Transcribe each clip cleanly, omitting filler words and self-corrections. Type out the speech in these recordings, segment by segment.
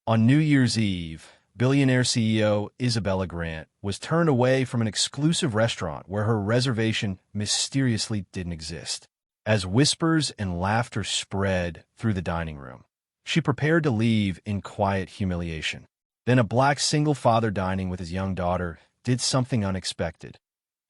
On New Year's Eve, billionaire CEO Isabella Grant was turned away from an exclusive restaurant where her reservation mysteriously didn't exist. As whispers and laughter spread through the dining room, she prepared to leave in quiet humiliation. Then a black single father dining with his young daughter did something unexpected.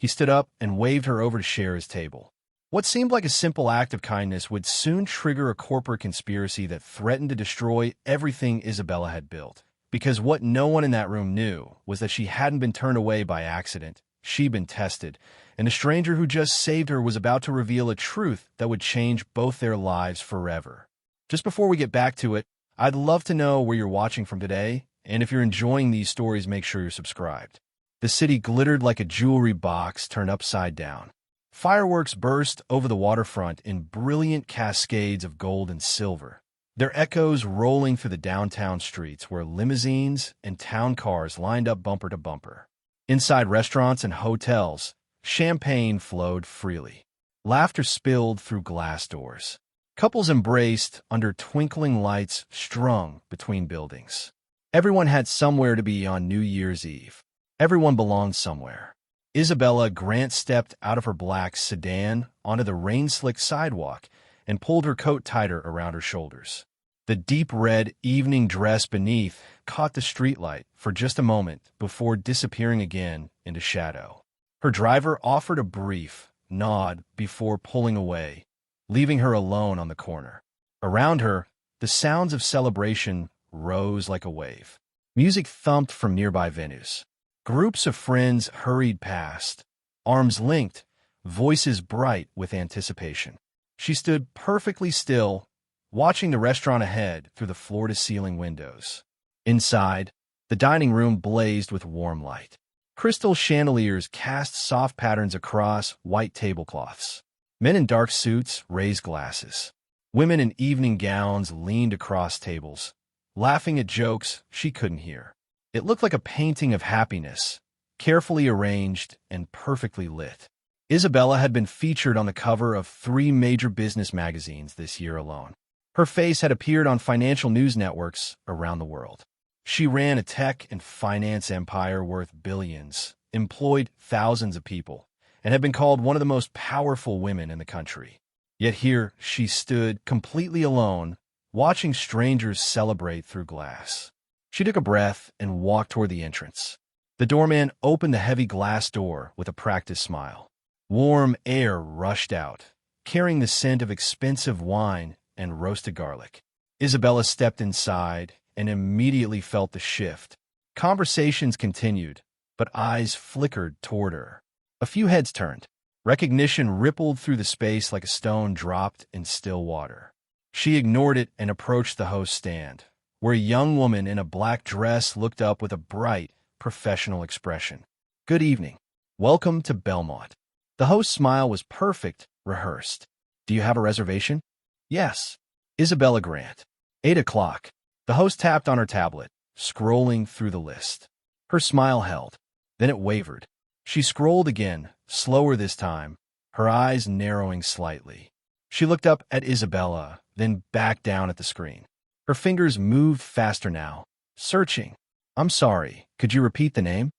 He stood up and waved her over to share his table. What seemed like a simple act of kindness would soon trigger a corporate conspiracy that threatened to destroy everything Isabella had built. Because what no one in that room knew was that she hadn't been turned away by accident. She'd been tested, and the stranger who just saved her was about to reveal a truth that would change both their lives forever. Just before we get back to it, I'd love to know where you're watching from today, and if you're enjoying these stories, make sure you're subscribed. The city glittered like a jewelry box turned upside down. Fireworks burst over the waterfront in brilliant cascades of gold and silver, their echoes rolling through the downtown streets where limousines and town cars lined up bumper to bumper. Inside restaurants and hotels, champagne flowed freely. Laughter spilled through glass doors. Couples embraced under twinkling lights strung between buildings. Everyone had somewhere to be on New Year's Eve. Everyone belonged somewhere. Isabella Grant stepped out of her black sedan onto the rain-slicked sidewalk and pulled her coat tighter around her shoulders. The deep red evening dress beneath caught the streetlight for just a moment before disappearing again into shadow. Her driver offered a brief nod before pulling away, leaving her alone on the corner. Around her, the sounds of celebration rose like a wave. Music thumped from nearby venues. Groups of friends hurried past, arms linked, voices bright with anticipation. She stood perfectly still, watching the restaurant ahead through the floor-to-ceiling windows. Inside, the dining room blazed with warm light. Crystal chandeliers cast soft patterns across white tablecloths. Men in dark suits raised glasses. Women in evening gowns leaned across tables, laughing at jokes she couldn't hear. It looked like a painting of happiness, carefully arranged and perfectly lit. Isabella had been featured on the cover of 3 major business magazines this year alone. Her face had appeared on financial news networks around the world. She ran a tech and finance empire worth billions, employed thousands of people, and had been called one of the most powerful women in the country. Yet here she stood completely alone, watching strangers celebrate through glass. She took a breath and walked toward the entrance. The doorman opened the heavy glass door with a practiced smile. Warm air rushed out, carrying the scent of expensive wine and roasted garlic. Isabella stepped inside and immediately felt the shift. Conversations continued, but eyes flickered toward her. A few heads turned. Recognition rippled through the space like a stone dropped in still water. She ignored it and approached the host's stand, where a young woman in a black dress looked up with a bright, professional expression. "Good evening. Welcome to Belmont." The host's smile was perfect, rehearsed. "Do you have a reservation?" "Yes." Isabella Grant. 8 o'clock. The host tapped on her tablet, scrolling through the list. Her smile held. Then it wavered. She scrolled again, slower this time, her eyes narrowing slightly. She looked up at Isabella, then back down at the screen. Her fingers moved faster now, searching. "I'm sorry, could you repeat the name?"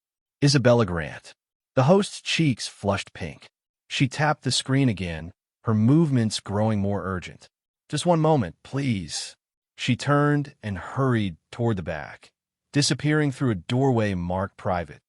"Isabella Grant." The host's cheeks flushed pink. She tapped the screen again, her movements growing more urgent. "Just one moment, please." She turned and hurried toward the back, disappearing through a doorway marked private.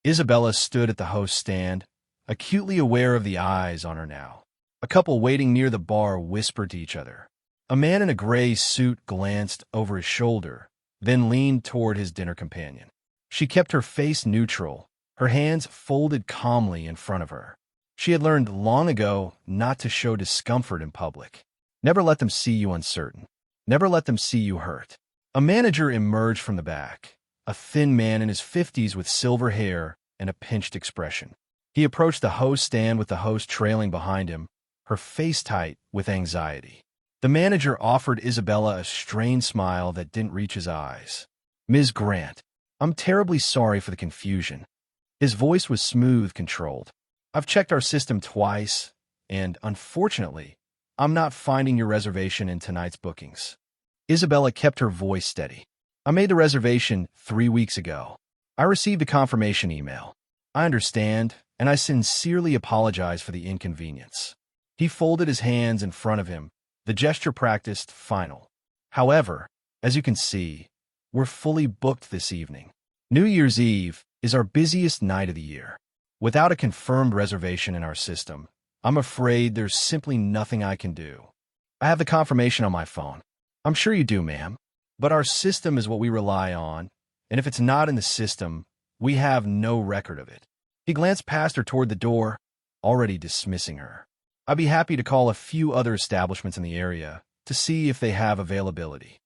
Isabella stood at the host's stand, acutely aware of the eyes on her now. A couple waiting near the bar whispered to each other. A man in a gray suit glanced over his shoulder, then leaned toward his dinner companion. She kept her face neutral, her hands folded calmly in front of her. She had learned long ago not to show discomfort in public. Never let them see you uncertain. Never let them see you hurt. A manager emerged from the back, a thin man in his 50s with silver hair and a pinched expression. He approached the host's stand with the host trailing behind him, her face tight with anxiety. The manager offered Isabella a strained smile that didn't reach his eyes. "Ms. Grant, I'm terribly sorry for the confusion." His voice was smooth, controlled. "I've checked our system twice, and unfortunately, I'm not finding your reservation in tonight's bookings." Isabella kept her voice steady. I made the reservation 3 weeks ago. I received a confirmation email. I understand, and I sincerely apologize for the inconvenience. He folded his hands in front of him, the gesture practiced final. However, as you can see, we're fully booked this evening. New Year's Eve is our busiest night of the year. Without a confirmed reservation in our system, I'm afraid there's simply nothing I can do. I have the confirmation on my phone. I'm sure you do, ma'am. But our system is what we rely on, and if it's not in the system, we have no record of it. He glanced past her toward the door, already dismissing her. I'd be happy to call a few other establishments in the area to see if they have availability.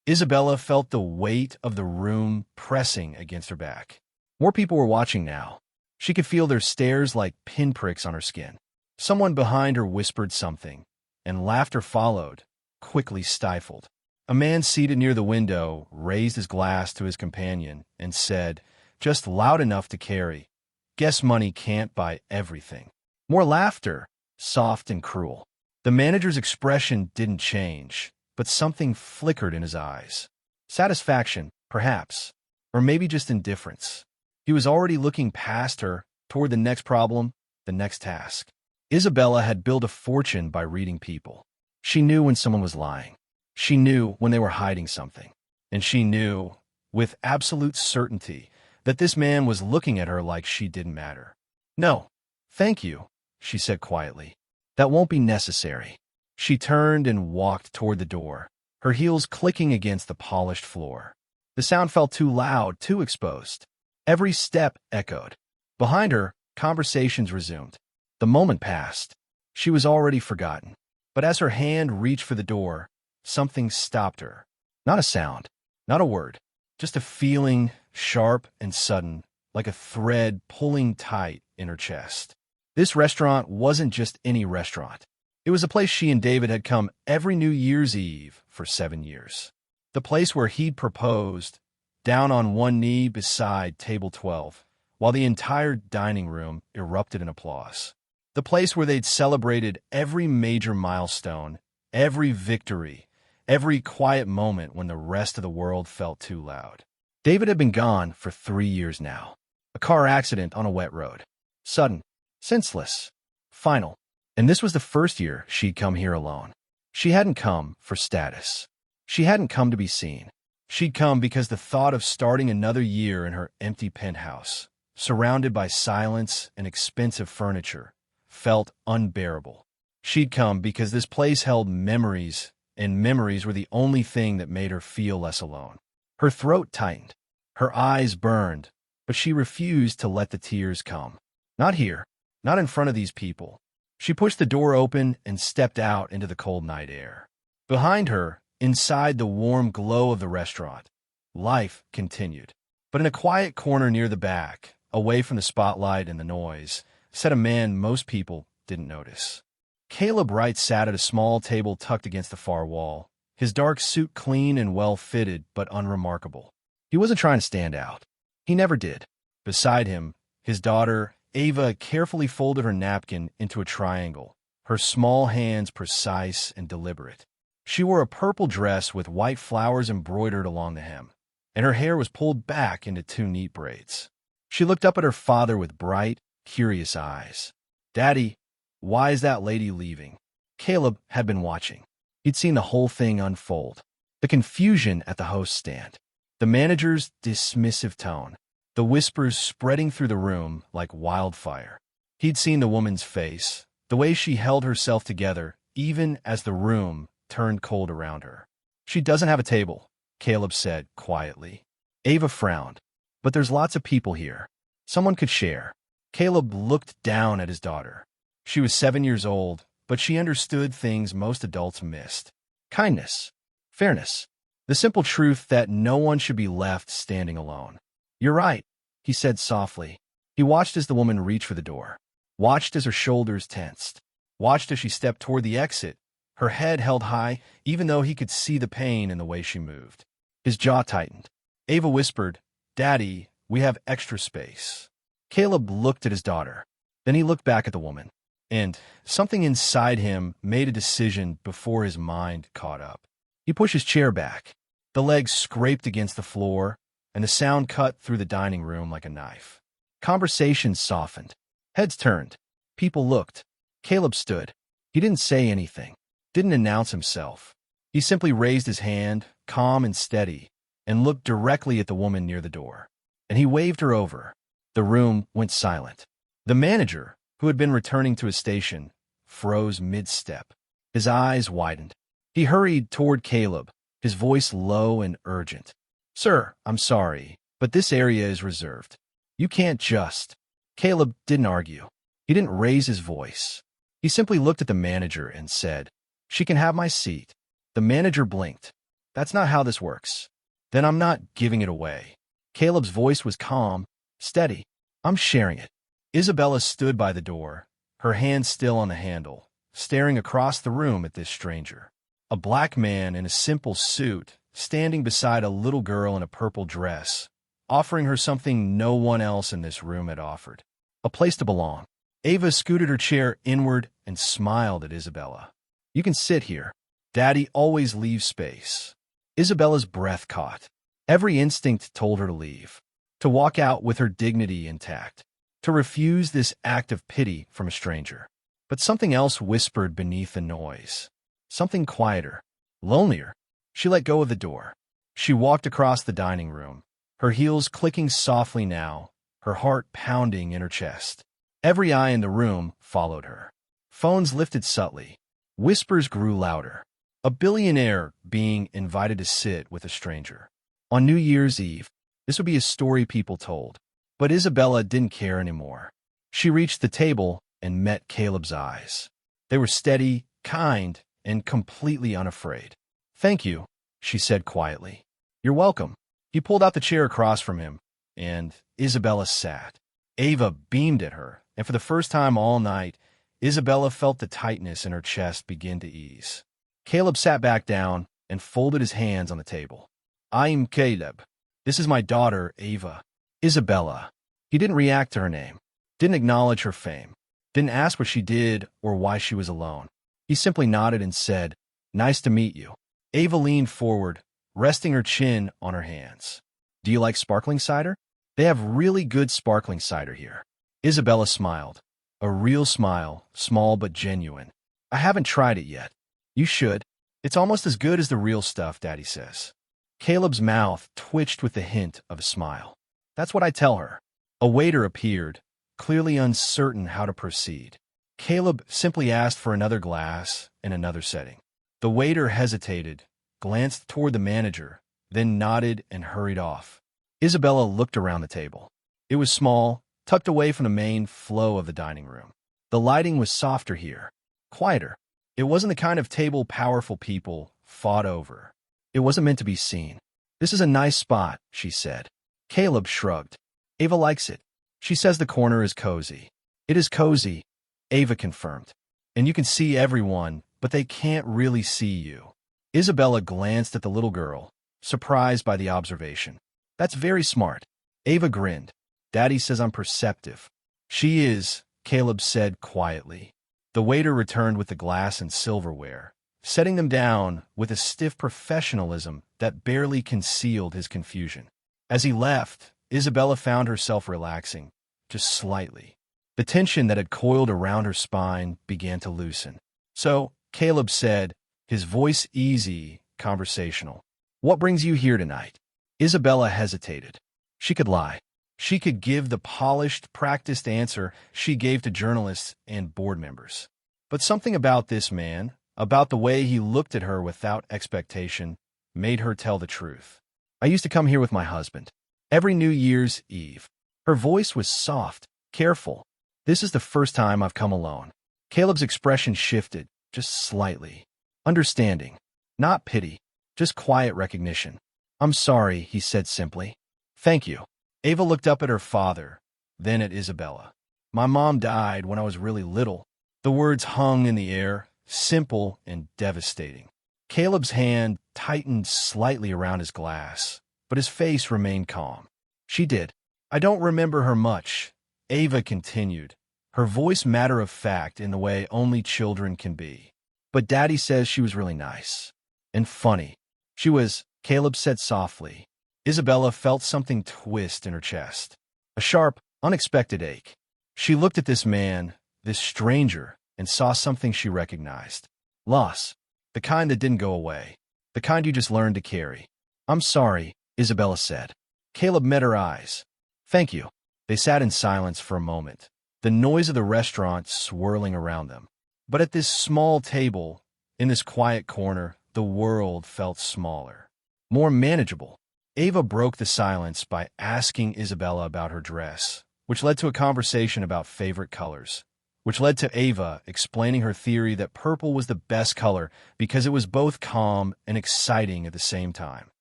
Isabella felt the weight of the room pressing against her back. More people were watching now. She could feel their stares like pinpricks on her skin. Someone behind her whispered something, and laughter followed, quickly stifled. A man seated near the window raised his glass to his companion and said, just loud enough to carry, "Guess money can't buy everything." More laughter, soft and cruel. The manager's expression didn't change, but something flickered in his eyes. Satisfaction, perhaps, or maybe just indifference. He was already looking past her, toward the next problem, the next task. Isabella had built a fortune by reading people. She knew when someone was lying. She knew when they were hiding something. And she knew, with absolute certainty, that this man was looking at her like she didn't matter. "No, thank you," she said quietly. "That won't be necessary." She turned and walked toward the door, her heels clicking against the polished floor. The sound felt too loud, too exposed. Every step echoed. Behind her, conversations resumed. The moment passed. She was already forgotten. But as her hand reached for the door, something stopped her. Not a sound, not a word, just a feeling, sharp and sudden, like a thread pulling tight in her chest. This restaurant wasn't just any restaurant. It was a place she and David had come every New Year's Eve for 7 years. The place where he'd proposed, down on one knee beside table 12, while the entire dining room erupted in applause. The place where they'd celebrated every major milestone, every victory, every quiet moment when the rest of the world felt too loud. David had been gone for 3 years now. A car accident on a wet road. Sudden, senseless, final. And this was the first year she'd come here alone. She hadn't come for status. She hadn't come to be seen. She'd come because the thought of starting another year in her empty penthouse, surrounded by silence and expensive furniture, felt unbearable. She'd come because this place held memories, and memories were the only thing that made her feel less alone. Her throat tightened. Her eyes burned, but she refused to let the tears come. Not here, not in front of these people. She pushed the door open and stepped out into the cold night air. Behind her, inside the warm glow of the restaurant, life continued. But in a quiet corner near the back, away from the spotlight and the noise, sat a man most people didn't notice. Caleb Wright sat at a small table tucked against the far wall, his dark suit clean and well-fitted but unremarkable. He wasn't trying to stand out. He never did. Beside him, his daughter, Ava, carefully folded her napkin into a triangle, her small hands precise and deliberate. She wore a purple dress with white flowers embroidered along the hem, and her hair was pulled back into 2 neat braids. She looked up at her father with bright, curious eyes. "Daddy, why is that lady leaving?" Caleb had been watching. He'd seen the whole thing unfold. The confusion at the host stand, the manager's dismissive tone, the whispers spreading through the room like wildfire. He'd seen the woman's face, the way she held herself together, even as the room turned cold around her. "She doesn't have a table," Caleb said quietly. Ava frowned. "But there's lots of people here. Someone could share." Caleb looked down at his daughter. She was 7 years old, but she understood things most adults missed. Kindness, fairness, the simple truth that no one should be left standing alone. "You're right," he said softly. He watched as the woman reached for the door, watched as her shoulders tensed, watched as she stepped toward the exit, her head held high, even though he could see the pain in the way she moved. His jaw tightened. Ava whispered, "Daddy, we have extra space." Caleb looked at his daughter. Then he looked back at the woman, and something inside him made a decision before his mind caught up. He pushed his chair back. The legs scraped against the floor, and the sound cut through the dining room like a knife. Conversations softened. Heads turned. People looked. Caleb stood. He didn't say anything, didn't announce himself. He simply raised his hand, calm and steady, and looked directly at the woman near the door. And he waved her over. The room went silent. The manager, who had been returning to his station, froze mid-step. His eyes widened. He hurried toward Caleb, his voice low and urgent. "Sir, I'm sorry, but this area is reserved. You can't just—" Caleb didn't argue. He didn't raise his voice. He simply looked at the manager and said, "She can have my seat." The manager blinked. "That's not how this works." "Then I'm not giving it away." Caleb's voice was calm, steady. "I'm sharing it." Isabella stood by the door, her hand still on the handle, staring across the room at this stranger. A black man in a simple suit, standing beside a little girl in a purple dress, offering her something no one else in this room had offered: a place to belong. Ava scooted her chair inward and smiled at Isabella. "You can sit here. Daddy always leaves space." Isabella's breath caught. Every instinct told her to leave, to walk out with her dignity intact, to refuse this act of pity from a stranger. But something else whispered beneath the noise. Something quieter, lonelier. She let go of the door. She walked across the dining room, her heels clicking softly now, her heart pounding in her chest. Every eye in the room followed her. Phones lifted subtly. Whispers grew louder. A billionaire being invited to sit with a stranger. On New Year's Eve, this would be a story people told. But Isabella didn't care anymore. She reached the table and met Caleb's eyes. They were steady, kind, and completely unafraid. "Thank you," she said quietly. "You're welcome." He pulled out the chair across from him, and Isabella sat. Ava beamed at her, and for the first time all night, Isabella felt the tightness in her chest begin to ease. Caleb sat back down and folded his hands on the table. "I'm Caleb. This is my daughter, Ava." Isabella. He didn't react to her name, didn't acknowledge her fame, didn't ask what she did or why she was alone. He simply nodded and said, "Nice to meet you." Ava leaned forward, resting her chin on her hands. "Do you like sparkling cider? They have really good sparkling cider here." Isabella smiled. A real smile, small but genuine. "I haven't tried it yet." "You should. It's almost as good as the real stuff, Daddy says." Caleb's mouth twitched with the hint of a smile. "That's what I tell her." A waiter appeared, clearly uncertain how to proceed. Caleb simply asked for another glass in another setting. The waiter hesitated, glanced toward the manager, then nodded and hurried off. Isabella looked around the table. It was small, tucked away from the main flow of the dining room. The lighting was softer here, quieter. It wasn't the kind of table powerful people fought over. It wasn't meant to be seen. "This is a nice spot," she said. Caleb shrugged. "Ava likes it. She says the corner is cozy." "It is cozy," Ava confirmed. "And you can see everyone, but they can't really see you." Isabella glanced at the little girl, surprised by the observation. "That's very smart." Ava grinned. "Daddy says I'm perceptive." "She is," Caleb said quietly. The waiter returned with the glass and silverware, setting them down with a stiff professionalism that barely concealed his confusion. As he left, Isabella found herself relaxing, just slightly. The tension that had coiled around her spine began to loosen. "So," Caleb said, his voice easy, conversational, "what brings you here tonight?" Isabella hesitated. She could lie. She could give the polished, practiced answer she gave to journalists and board members. But something about this man, about the way he looked at her without expectation, made her tell the truth. "I used to come here with my husband. Every New Year's Eve." Her voice was soft, careful. "This is the first time I've come alone." Caleb's expression shifted, just slightly. Understanding. Not pity. Just quiet recognition. "I'm sorry," he said simply. "Thank you." Ava looked up at her father, then at Isabella. "My mom died when I was really little." The words hung in the air, simple and devastating. Caleb's hand tightened slightly around his glass, but his face remained calm. "She did. I don't remember her much," Ava continued, her voice matter-of-fact in the way only children can be. "But Daddy says she was really nice. And funny. She was," Caleb said softly. Isabella felt something twist in her chest. A sharp, unexpected ache. She looked at this man, this stranger, and saw something she recognized. Loss. The kind that didn't go away. The kind you just learned to carry. I'm sorry, Isabella said. Caleb met her eyes. Thank you. They sat in silence for a moment, the noise of the restaurant swirling around them. But at this small table, in this quiet corner, the world felt smaller, more manageable. Ava broke the silence by asking Isabella about her dress, which led to a conversation about favorite colors, which led to Ava explaining her theory that purple was the best color because it was both calm and exciting at the same time.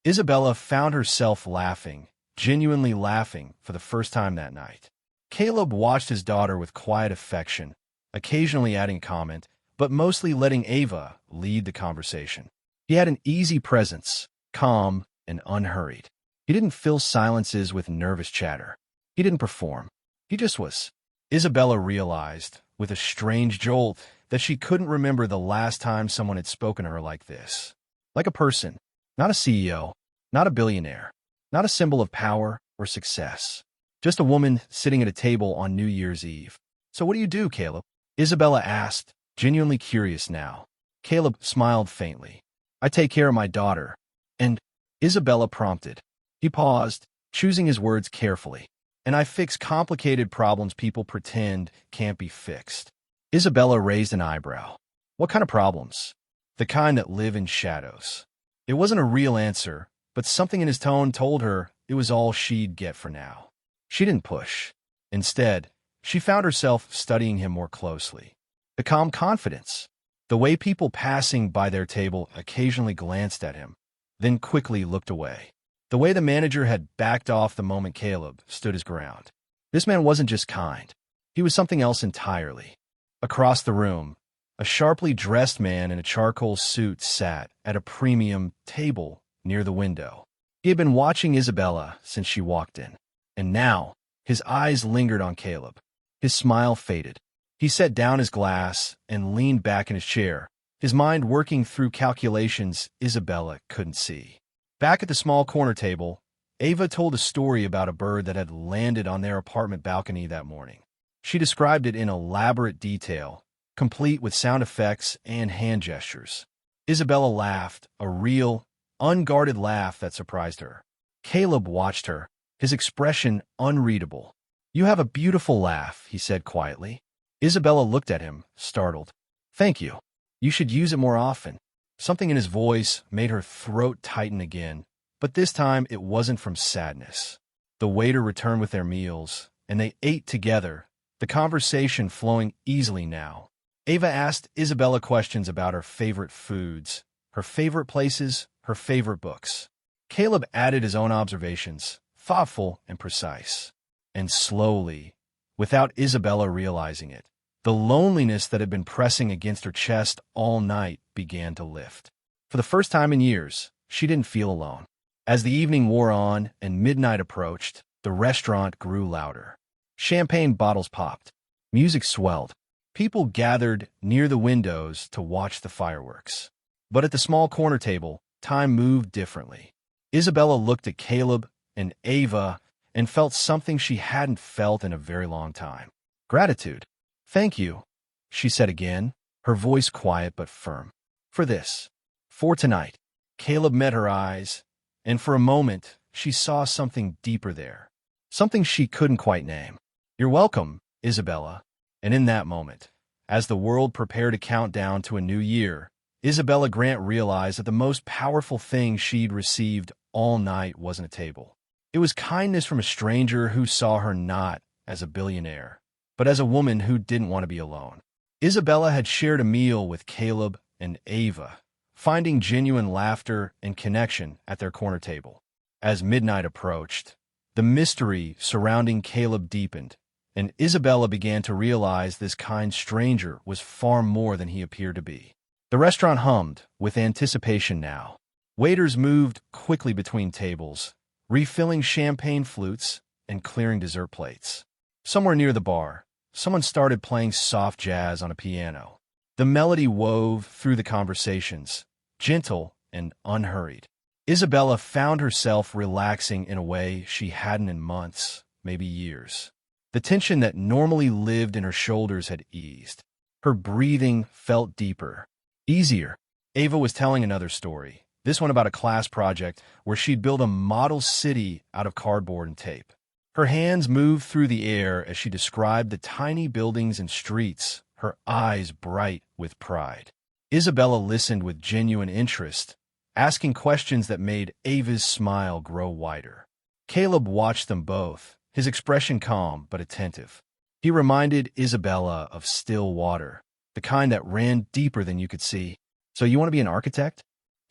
Isabella found herself laughing, genuinely laughing, for the first time that night. Caleb watched his daughter with quiet affection, occasionally adding a comment, but mostly letting Ava lead the conversation. He had an easy presence, calm and unhurried. He didn't fill silences with nervous chatter. He didn't perform. He just was. Isabella realized, with a strange jolt, that she couldn't remember the last time someone had spoken to her like this. Like a person, not a CEO, not a billionaire, not a symbol of power or success. Just a woman sitting at a table on New Year's Eve. So what do you do, Caleb? Isabella asked, genuinely curious now. Caleb smiled faintly. I take care of my daughter. And Isabella prompted. He paused, choosing his words carefully. And I fix complicated problems people pretend can't be fixed. Isabella raised an eyebrow. What kind of problems? The kind that live in shadows. It wasn't a real answer, but something in his tone told her it was all she'd get for now. She didn't push. Instead, she found herself studying him more closely. The calm confidence. The way people passing by their table occasionally glanced at him, then quickly looked away. The way the manager had backed off the moment Caleb stood his ground. This man wasn't just kind. He was something else entirely. Across the room, a sharply dressed man in a charcoal suit sat at a premium table near the window. He had been watching Isabella since she walked in, and now his eyes lingered on Caleb. His smile faded. He set down his glass and leaned back in his chair, his mind working through calculations Isabella couldn't see. Back at the small corner table, Ava told a story about a bird that had landed on their apartment balcony that morning. She described it in elaborate detail, complete with sound effects and hand gestures. Isabella laughed, a real, unguarded laugh that surprised her. Caleb watched her, his expression unreadable. You have a beautiful laugh, he said quietly. Isabella looked at him, startled. Thank you. You should use it more often. Something in his voice made her throat tighten again, but this time it wasn't from sadness. The waiter returned with their meals, and they ate together, the conversation flowing easily now. Ava asked Isabella questions about her favorite foods, her favorite places, her favorite books. Caleb added his own observations, thoughtful and precise. And slowly, without Isabella realizing it, the loneliness that had been pressing against her chest all night began to lift. For the first time in years, she didn't feel alone. As the evening wore on and midnight approached, the restaurant grew louder. Champagne bottles popped. Music swelled. People gathered near the windows to watch the fireworks. But at the small corner table, time moved differently. Isabella looked at Caleb and Ava and felt something she hadn't felt in a very long time. Gratitude. Thank you, she said again, her voice quiet but firm. For this. For tonight. Caleb met her eyes, and for a moment, she saw something deeper there. Something she couldn't quite name. You're welcome, Isabella. And in that moment, as the world prepared to count down to a new year, Isabella Grant realized that the most powerful thing she'd received all night wasn't a table. It was kindness from a stranger who saw her not as a billionaire, but as a woman who didn't want to be alone. Isabella had shared a meal with Caleb and Ava, finding genuine laughter and connection at their corner table. As midnight approached, the mystery surrounding Caleb deepened, and Isabella began to realize this kind stranger was far more than he appeared to be. The restaurant hummed with anticipation now. Waiters moved quickly between tables, refilling champagne flutes and clearing dessert plates. Somewhere near the bar, someone started playing soft jazz on a piano. The melody wove through the conversations, gentle and unhurried. Isabella found herself relaxing in a way she hadn't in months, maybe years. The tension that normally lived in her shoulders had eased. Her breathing felt deeper, easier. Ava was telling another story, this one about a class project where she'd built a model city out of cardboard and tape. Her hands moved through the air as she described the tiny buildings and streets, her eyes bright with pride. Isabella listened with genuine interest, asking questions that made Ava's smile grow wider. Caleb watched them both, his expression calm but attentive. He reminded Isabella of still water, the kind that ran deeper than you could see. "So you want to be an architect?"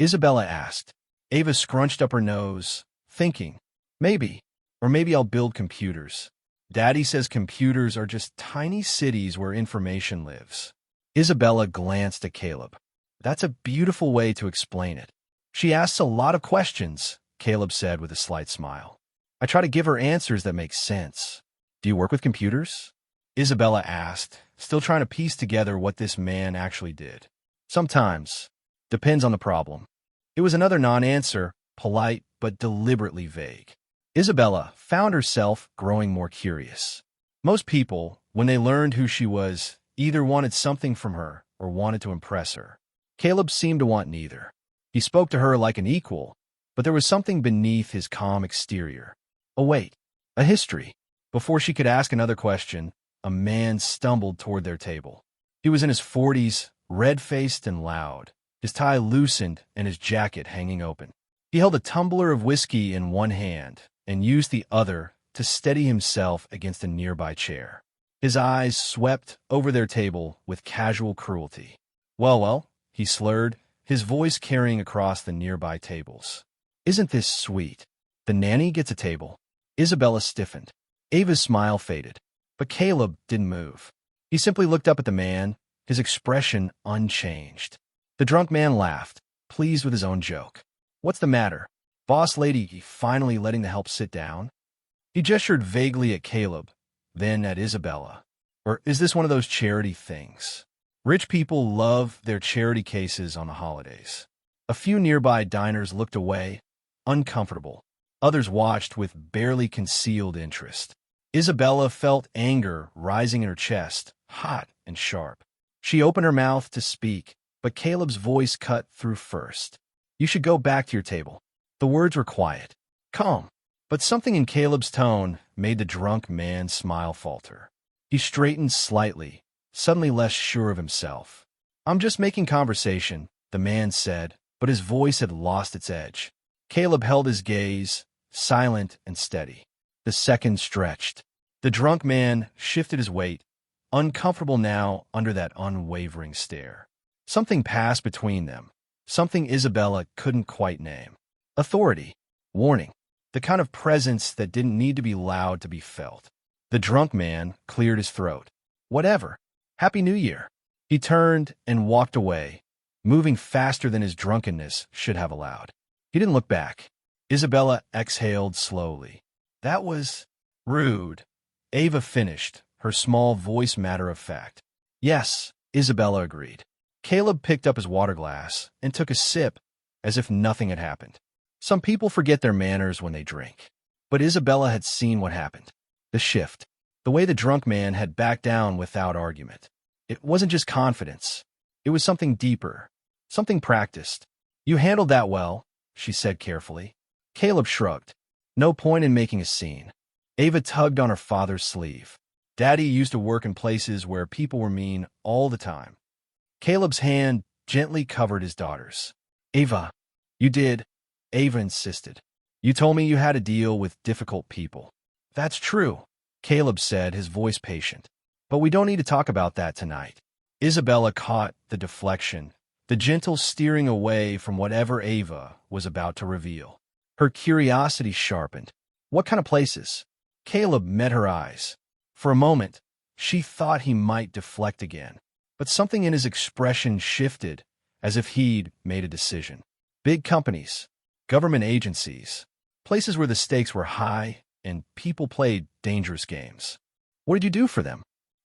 Isabella asked. Ava scrunched up her nose, thinking, maybe, or maybe I'll build computers. Daddy says computers are just tiny cities where information lives. Isabella glanced at Caleb. That's a beautiful way to explain it. She asks a lot of questions, Caleb said with a slight smile. I try to give her answers that make sense. Do you work with computers? Isabella asked, still trying to piece together what this man actually did. Sometimes. Depends on the problem. It was another non-answer, polite but deliberately vague. Isabella found herself growing more curious. Most people, when they learned who she was, either wanted something from her or wanted to impress her. Caleb seemed to want neither. He spoke to her like an equal, but there was something beneath his calm exterior. Oh wait, a history. Before she could ask another question, a man stumbled toward their table. He was in his 40s, red-faced and loud, his tie loosened and his jacket hanging open. He held a tumbler of whiskey in one hand and used the other to steady himself against a nearby chair. His eyes swept over their table with casual cruelty. Well, he slurred, his voice carrying across the nearby tables. Isn't this sweet? The nanny gets a table. Isabella stiffened. Ava's smile faded, but Caleb didn't move. He simply looked up at the man, his expression unchanged. The drunk man laughed, pleased with his own joke. What's the matter? Boss lady finally letting the help sit down? He gestured vaguely at Caleb, then at Isabella. Or is this one of those charity things? Rich people love their charity cases on the holidays. A few nearby diners looked away, uncomfortable. Others watched with barely concealed interest. Isabella felt anger rising in her chest, hot and sharp. She opened her mouth to speak, but Caleb's voice cut through first. You should go back to your table. The words were quiet, calm, but something in Caleb's tone made the drunk man's smile falter. He straightened slightly, suddenly less sure of himself. I'm just making conversation, the man said, but his voice had lost its edge. Caleb held his gaze, silent and steady. The seconds stretched. The drunk man shifted his weight, uncomfortable now under that unwavering stare. Something passed between them, something Isabella couldn't quite name. Authority, warning, the kind of presence that didn't need to be loud to be felt. The drunk man cleared his throat. Whatever. Happy New Year. He turned and walked away, moving faster than his drunkenness should have allowed. He didn't look back. Isabella exhaled slowly. That was rude. Ava finished, her small voice matter of fact. Yes, Isabella agreed. Caleb picked up his water glass and took a sip as if nothing had happened. Some people forget their manners when they drink. But Isabella had seen what happened. The shift. The way the drunk man had backed down without argument. It wasn't just confidence. It was something deeper. Something practiced. You handled that well, she said carefully. Caleb shrugged. No point in making a scene. Ava tugged on her father's sleeve. Daddy used to work in places where people were mean all the time. Caleb's hand gently covered his daughter's. Ava, you did. Ava insisted. You told me you had to deal with difficult people. That's true, Caleb said, his voice patient. But we don't need to talk about that tonight. Isabella caught the deflection, the gentle steering away from whatever Ava was about to reveal. Her curiosity sharpened. What kind of places? Caleb met her eyes. For a moment, she thought he might deflect again, but something in his expression shifted, as if he'd made a decision. Big companies, government agencies, places where the stakes were high and people played dangerous games. What did you do for them?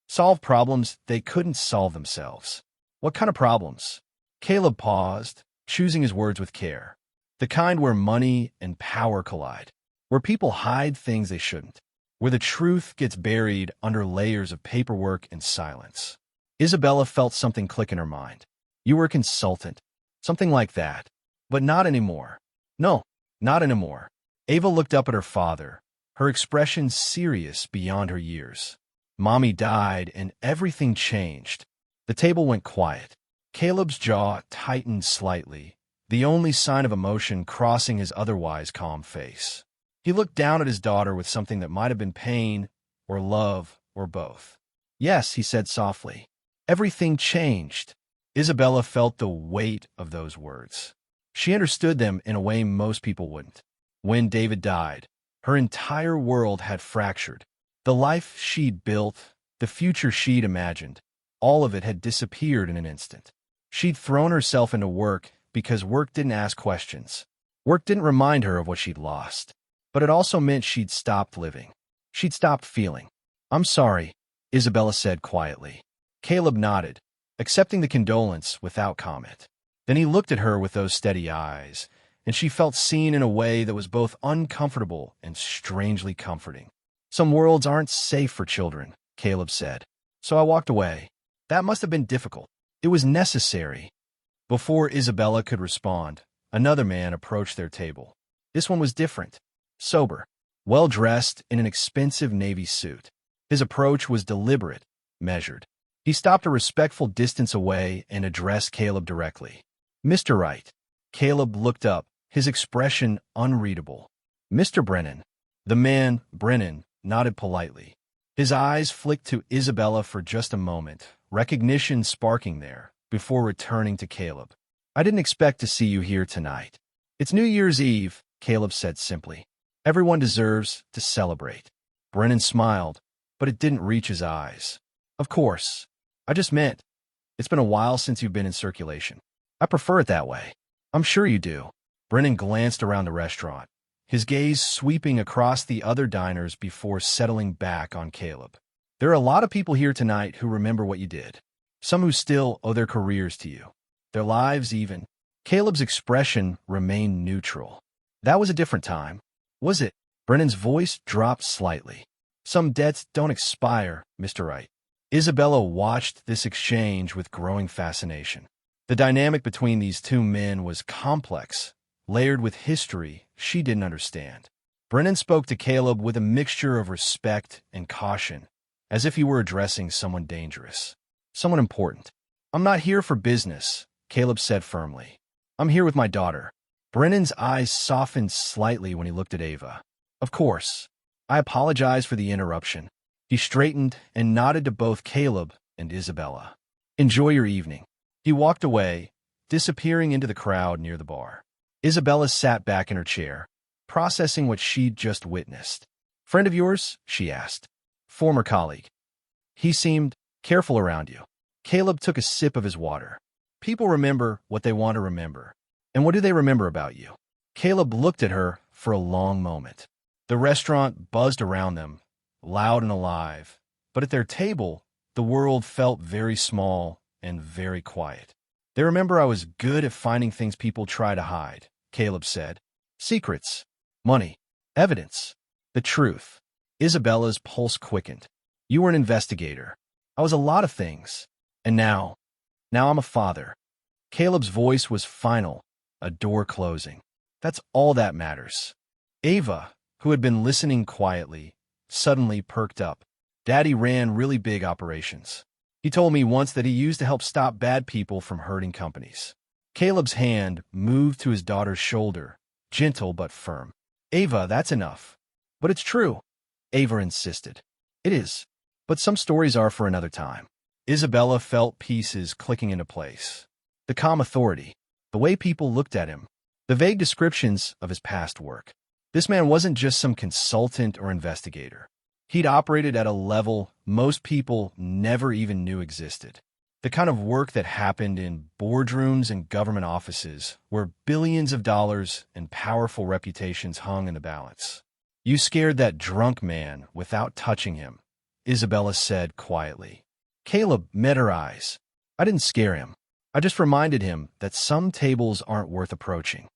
Solve problems they couldn't solve themselves. What kind of problems? Caleb paused, choosing his words with care. The kind where money and power collide, where people hide things they shouldn't, where the truth gets buried under layers of paperwork and silence. Isabella felt something click in her mind. You were a consultant. Something like that. But not anymore. No, not anymore. Ava looked up at her father, her expression serious beyond her years. Mommy died and everything changed. The table went quiet. Caleb's jaw tightened slightly, the only sign of emotion crossing his otherwise calm face. He looked down at his daughter with something that might have been pain or love or both. Yes, he said softly. Everything changed. Isabella felt the weight of those words. She understood them in a way most people wouldn't. When David died, her entire world had fractured. The life she'd built, the future she'd imagined, all of it had disappeared in an instant. She'd thrown herself into work because work didn't ask questions. Work didn't remind her of what she'd lost. But it also meant she'd stopped living. She'd stopped feeling. I'm sorry, Isabella said quietly. Caleb nodded, accepting the condolence without comment. Then he looked at her with those steady eyes, and she felt seen in a way that was both uncomfortable and strangely comforting. Some worlds aren't safe for children, Caleb said. So I walked away. That must have been difficult. It was necessary. Before Isabella could respond, another man approached their table. This one was different. Sober, well-dressed in an expensive navy suit. His approach was deliberate, measured. He stopped a respectful distance away and addressed Caleb directly. Mr. Wright. Caleb looked up, his expression unreadable. Mr. Brennan. The man, Brennan, nodded politely. His eyes flicked to Isabella for just a moment, recognition sparking there, before returning to Caleb. I didn't expect to see you here tonight. It's New Year's Eve, Caleb said simply. Everyone deserves to celebrate. Brennan smiled, but it didn't reach his eyes. Of course. I just meant, it's been a while since you've been in circulation. I prefer it that way. I'm sure you do. Brennan glanced around the restaurant, his gaze sweeping across the other diners before settling back on Caleb. There are a lot of people here tonight who remember what you did. Some who still owe their careers to you. Their lives even. Caleb's expression remained neutral. That was a different time. Was it? Brennan's voice dropped slightly. Some debts don't expire, Mr. Wright. Isabella watched this exchange with growing fascination. The dynamic between these two men was complex, layered with history she didn't understand. Brennan spoke to Caleb with a mixture of respect and caution, as if he were addressing someone dangerous, someone important. I'm not here for business, Caleb said firmly. I'm here with my daughter. Brennan's eyes softened slightly when he looked at Ava. Of course. I apologize for the interruption. He straightened and nodded to both Caleb and Isabella. Enjoy your evening. He walked away, disappearing into the crowd near the bar. Isabella sat back in her chair, processing what she'd just witnessed. Friend of yours? She asked. Former colleague. He seemed careful around you. Caleb took a sip of his water. People remember what they want to remember. And what do they remember about you? Caleb looked at her for a long moment. The restaurant buzzed around them, loud and alive, but at their table, the world felt very small and very quiet. They remember I was good at finding things people try to hide, Caleb said. Secrets, money, evidence, the truth. Isabella's pulse quickened. You were an investigator. I was a lot of things. And now I'm a father. Caleb's voice was final, a door closing. That's all that matters. Ava, who had been listening quietly, suddenly perked up. Daddy ran really big operations. He told me once that he used to help stop bad people from hurting companies. Caleb's hand moved to his daughter's shoulder, gentle but firm. Ava, that's enough. But it's true, Ava insisted. It is. But some stories are for another time. Isabella felt pieces clicking into place. The calm authority, the way people looked at him, the vague descriptions of his past work. This man wasn't just some consultant or investigator. He'd operated at a level most people never even knew existed. The kind of work that happened in boardrooms and government offices where billions of dollars and powerful reputations hung in the balance. You scared that drunk man without touching him, Isabella said quietly. Caleb met her eyes. I didn't scare him. I just reminded him that some tables aren't worth approaching.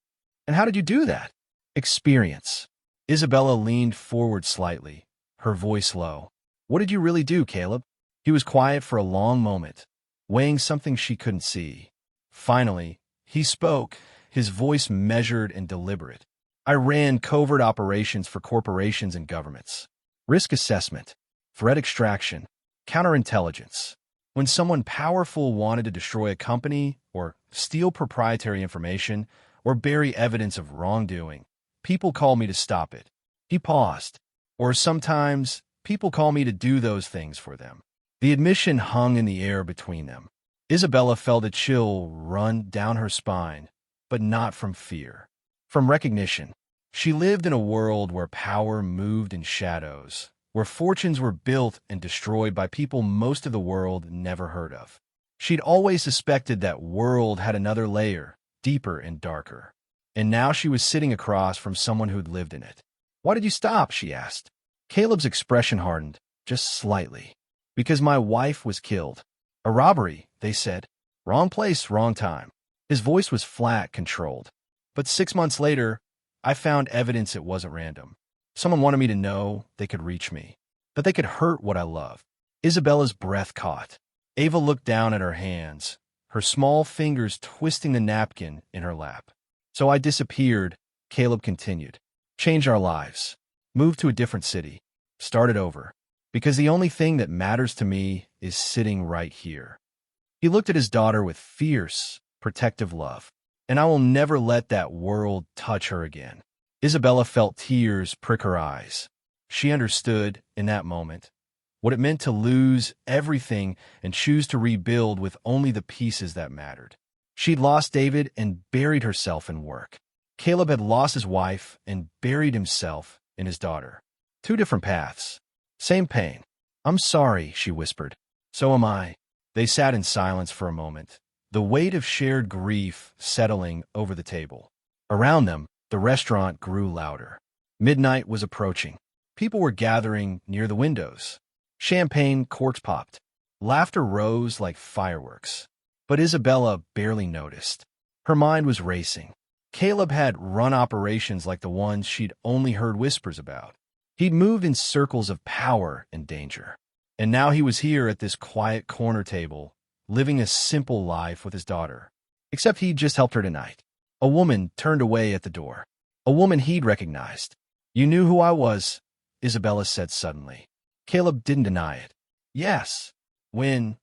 And how did you do that? Experience. Isabella leaned forward slightly, her voice low. What did you really do, Caleb? He was quiet for a long moment, weighing something she couldn't see. Finally, he spoke, his voice measured and deliberate. I ran covert operations for corporations and governments. Risk assessment, threat extraction, counterintelligence. When someone powerful wanted to destroy a company or steal proprietary information or bury evidence of wrongdoing, people call me to stop it. He paused. Or sometimes, people call me to do those things for them. The admission hung in the air between them. Isabella felt a chill run down her spine, but not from fear. From recognition. She lived in a world where power moved in shadows, where fortunes were built and destroyed by people most of the world never heard of. She'd always suspected that world had another layer, deeper and darker. And now she was sitting across from someone who'd lived in it. Why did you stop? She asked. Caleb's expression hardened, just slightly. Because my wife was killed. A robbery, they said. Wrong place, wrong time. His voice was flat, controlled. But 6 months later, I found evidence it wasn't random. Someone wanted me to know they could reach me, that they could hurt what I love. Isabella's breath caught. Ava looked down at her hands, her small fingers twisting the napkin in her lap. So I disappeared, Caleb continued. Changed our lives. Moved to a different city. Started over. Because the only thing that matters to me is sitting right here. He looked at his daughter with fierce, protective love. And I will never let that world touch her again. Isabella felt tears prick her eyes. She understood, in that moment, what it meant to lose everything and choose to rebuild with only the pieces that mattered. She'd lost David and buried herself in work. Caleb had lost his wife and buried himself in his daughter. 2 different paths. Same pain. I'm sorry, she whispered. So am I. They sat in silence for a moment, the weight of shared grief settling over the table. Around them, the restaurant grew louder. Midnight was approaching. People were gathering near the windows. Champagne corks popped. Laughter rose like fireworks. But Isabella barely noticed. Her mind was racing. Caleb had run operations like the ones she'd only heard whispers about. He'd moved in circles of power and danger. And now he was here at this quiet corner table, living a simple life with his daughter. Except he'd just helped her tonight. A woman turned away at the door. A woman he'd recognized. You knew who I was, Isabella said suddenly. Caleb didn't deny it. Yes. When?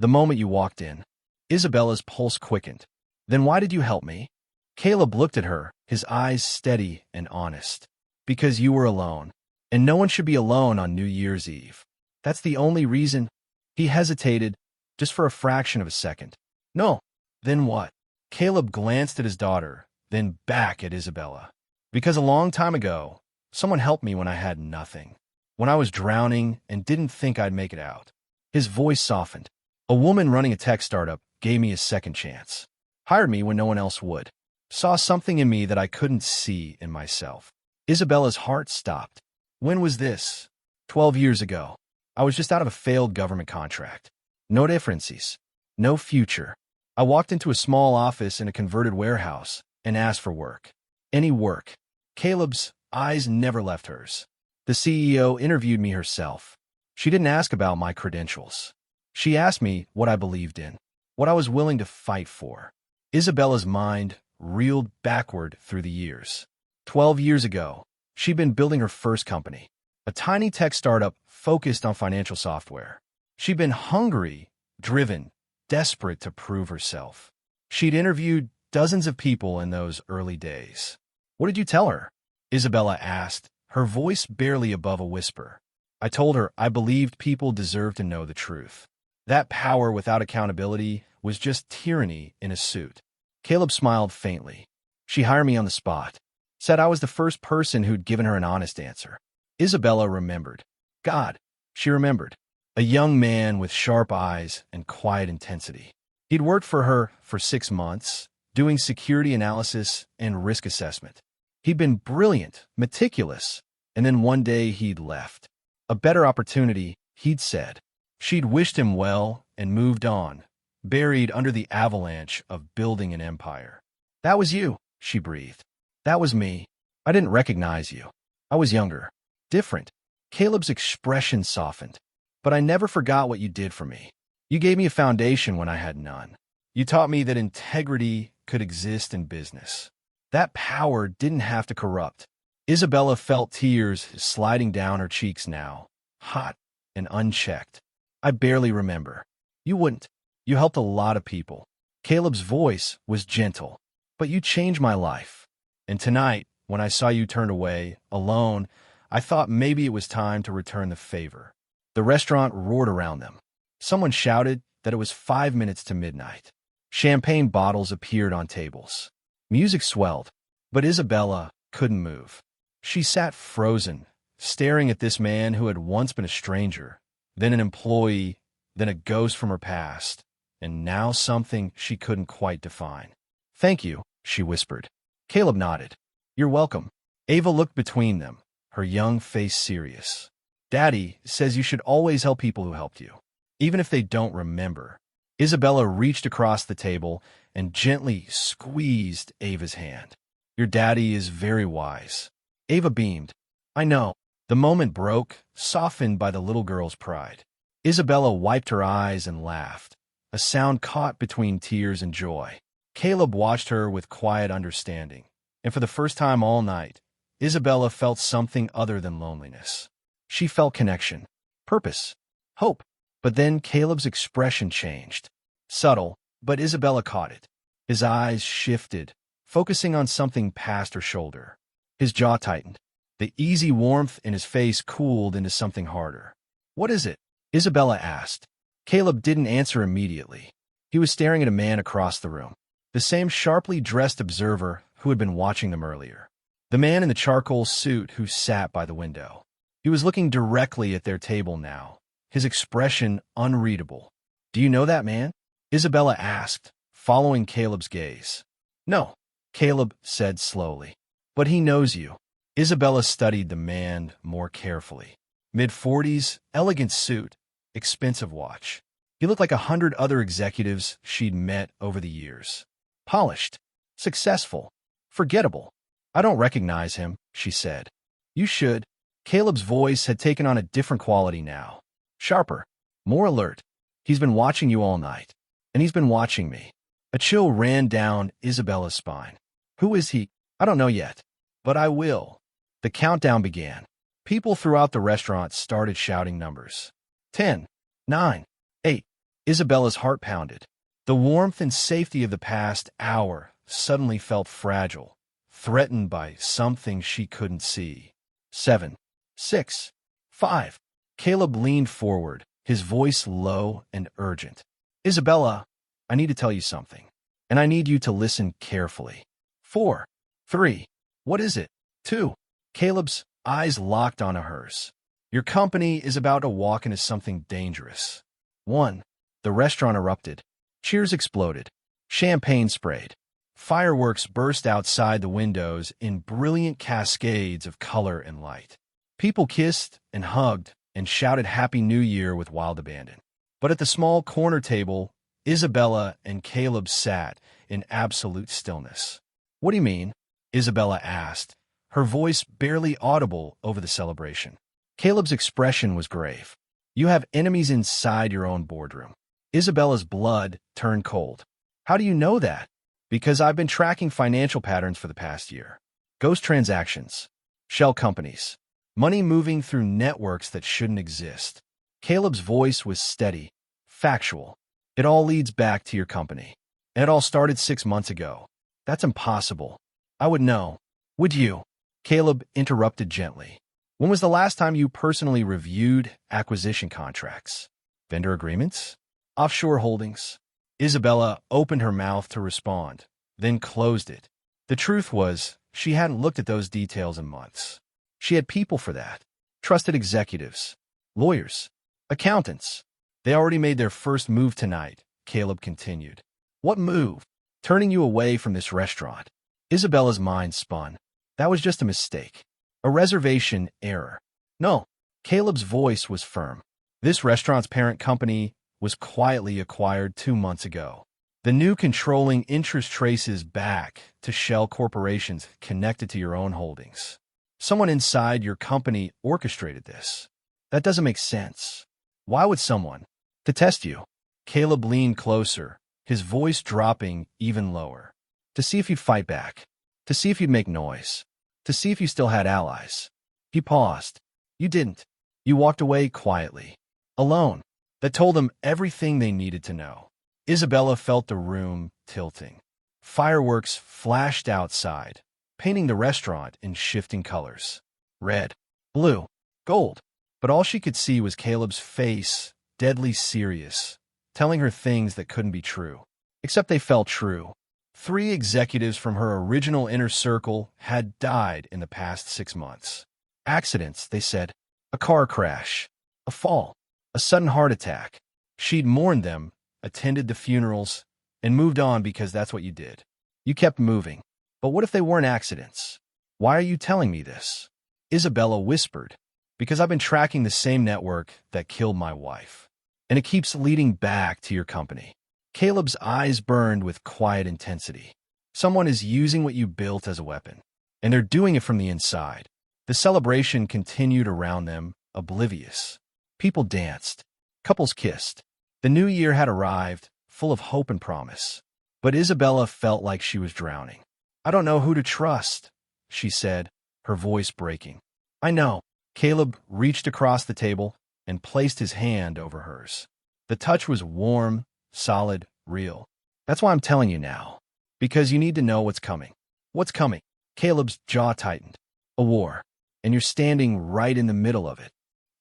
The moment you walked in. Isabella's pulse quickened. Then why did you help me? Caleb looked at her, his eyes steady and honest. Because you were alone. And no one should be alone on New Year's Eve. That's the only reason. He hesitated, just for a fraction of a second. No. Then what? Caleb glanced at his daughter, then back at Isabella. Because a long time ago, someone helped me when I had nothing. When I was drowning and didn't think I'd make it out. His voice softened. A woman running a tech startup gave me a second chance. Hired me when no one else would. Saw something in me that I couldn't see in myself. Isabella's heart stopped. When was this? 12 years ago. I was just out of a failed government contract. No differences. No future. I walked into a small office in a converted warehouse and asked for work. Any work. Caleb's eyes never left hers. The CEO interviewed me herself. She didn't ask about my credentials. She asked me what I believed in, what I was willing to fight for. Isabella's mind reeled backward through the years. 12 years ago, she'd been building her first company, a tiny tech startup focused on financial software. She'd been hungry, driven, desperate to prove herself. She'd interviewed dozens of people in those early days. What did you tell her? Isabella asked, her voice barely above a whisper. I told her I believed people deserved to know the truth. That power without accountability was just tyranny in a suit. Caleb smiled faintly. She hired me on the spot. Said I was the first person who'd given her an honest answer. Isabella remembered. God, she remembered. A young man with sharp eyes and quiet intensity. He'd worked for her for 6 months, doing security analysis and risk assessment. He'd been brilliant, meticulous, and then one day he'd left. A better opportunity, he'd said. She'd wished him well and moved on, buried under the avalanche of building an empire. That was you, she breathed. That was me. I didn't recognize you. I was younger. Different. Caleb's expression softened. But I never forgot what you did for me. You gave me a foundation when I had none. You taught me that integrity could exist in business. That power didn't have to corrupt. Isabella felt tears sliding down her cheeks now, hot and unchecked. I barely remember. You wouldn't. You helped a lot of people. Caleb's voice was gentle. But you changed my life. And tonight, when I saw you turned away, alone, I thought maybe it was time to return the favor. The restaurant roared around them. Someone shouted that it was 5 minutes to midnight. Champagne bottles appeared on tables. Music swelled, but Isabella couldn't move. She sat frozen, staring at this man who had once been a stranger, then an employee, then a ghost from her past, and now something she couldn't quite define. "Thank you," she whispered. Caleb nodded. "You're welcome." Ava looked between them, her young face serious. "Daddy says you should always help people who helped you, even if they don't remember." Isabella reached across the table and gently squeezed Ava's hand. "Your daddy is very wise." Ava beamed. "I know." The moment broke, softened by the little girl's pride. Isabella wiped her eyes and laughed, a sound caught between tears and joy. Caleb watched her with quiet understanding, and for the first time all night, Isabella felt something other than loneliness. She felt connection, purpose, hope. But then Caleb's expression changed. Subtle, but Isabella caught it. His eyes shifted, focusing on something past her shoulder. His jaw tightened. The easy warmth in his face cooled into something harder. "What is it?" Isabella asked. Caleb didn't answer immediately. He was staring at a man across the room, the same sharply dressed observer who had been watching them earlier. The man in the charcoal suit who sat by the window. He was looking directly at their table now, his expression unreadable. "Do you know that man?" Isabella asked, following Caleb's gaze. "No," Caleb said slowly. "But he knows you." Isabella studied the man more carefully. Mid-40s, elegant suit, expensive watch. He looked like 100 other executives she'd met over the years. Polished, successful, forgettable. "I don't recognize him," she said. "You should." Caleb's voice had taken on a different quality now. Sharper, more alert. "He's been watching you all night. And he's been watching me." A chill ran down Isabella's spine. "Who is he?" "I don't know yet. But I will." The countdown began. People throughout the restaurant started shouting numbers. 10, 9, 8. Isabella's heart pounded. The warmth and safety of the past hour suddenly felt fragile, threatened by something she couldn't see. 7, 6, 5. Caleb leaned forward, his voice low and urgent. "Isabella, I need to tell you something, and I need you to listen carefully." 4, 3. "What is it?" 2. Caleb's eyes locked onto hers. "Your company is about to walk into something dangerous." 1. The restaurant erupted. Cheers exploded. Champagne sprayed. Fireworks burst outside the windows in brilliant cascades of color and light. People kissed and hugged and shouted Happy New Year with wild abandon. But at the small corner table, Isabella and Caleb sat in absolute stillness. "What do you mean?" Isabella asked, her voice barely audible over the celebration. Caleb's expression was grave. "You have enemies inside your own boardroom." Isabella's blood turned cold. "How do you know that?" "Because I've been tracking financial patterns for the past year. Ghost transactions, shell companies, money moving through networks that shouldn't exist." Caleb's voice was steady, factual. "It all leads back to your company. And it all started 6 months ago." "That's impossible." "I would know." "Would you?" Caleb interrupted gently. "When was the last time you personally reviewed acquisition contracts? Vendor agreements? Offshore holdings?" Isabella opened her mouth to respond, then closed it. The truth was, she hadn't looked at those details in months. She had people for that. Trusted executives, lawyers, accountants. "They already made their first move tonight," Caleb continued. "What move?" "Turning you away from this restaurant." Isabella's mind spun. "That was just a mistake. A reservation error." "No." Caleb's voice was firm. "This restaurant's parent company was quietly acquired 2 months ago. The new controlling interest traces back to shell corporations connected to your own holdings. Someone inside your company orchestrated this. That doesn't make sense. Why would someone? To test you. Caleb leaned closer, his voice dropping even lower. To see if you'd fight back. To see if you'd make noise. To see if you still had allies. He paused. You didn't. You walked away quietly. Alone. That told them everything they needed to know. Isabella felt the room tilting. Fireworks flashed outside, painting the restaurant in shifting colors. Red, blue, gold. But all she could see was Caleb's face, deadly serious, telling her things that couldn't be true. Except they felt true. 3 executives from her original inner circle had died in the past 6 months. Accidents, they said. A car crash. A fall. A sudden heart attack. She'd mourned them, attended the funerals, and moved on because that's what you did. You kept moving. But what if they weren't accidents? Why are you telling me this? Isabella whispered. Because I've been tracking the same network that killed my wife. And it keeps leading back to your company. Caleb's eyes burned with quiet intensity. Someone is using what you built as a weapon. And they're doing it from the inside. The celebration continued around them, oblivious. People danced. Couples kissed. The new year had arrived, full of hope and promise. But Isabella felt like she was drowning. I don't know who to trust, she said, her voice breaking. I know. Caleb reached across the table and placed his hand over hers. The touch was warm, solid, real. That's why I'm telling you now. Because you need to know what's coming. What's coming? Caleb's jaw tightened. A war. And you're standing right in the middle of it.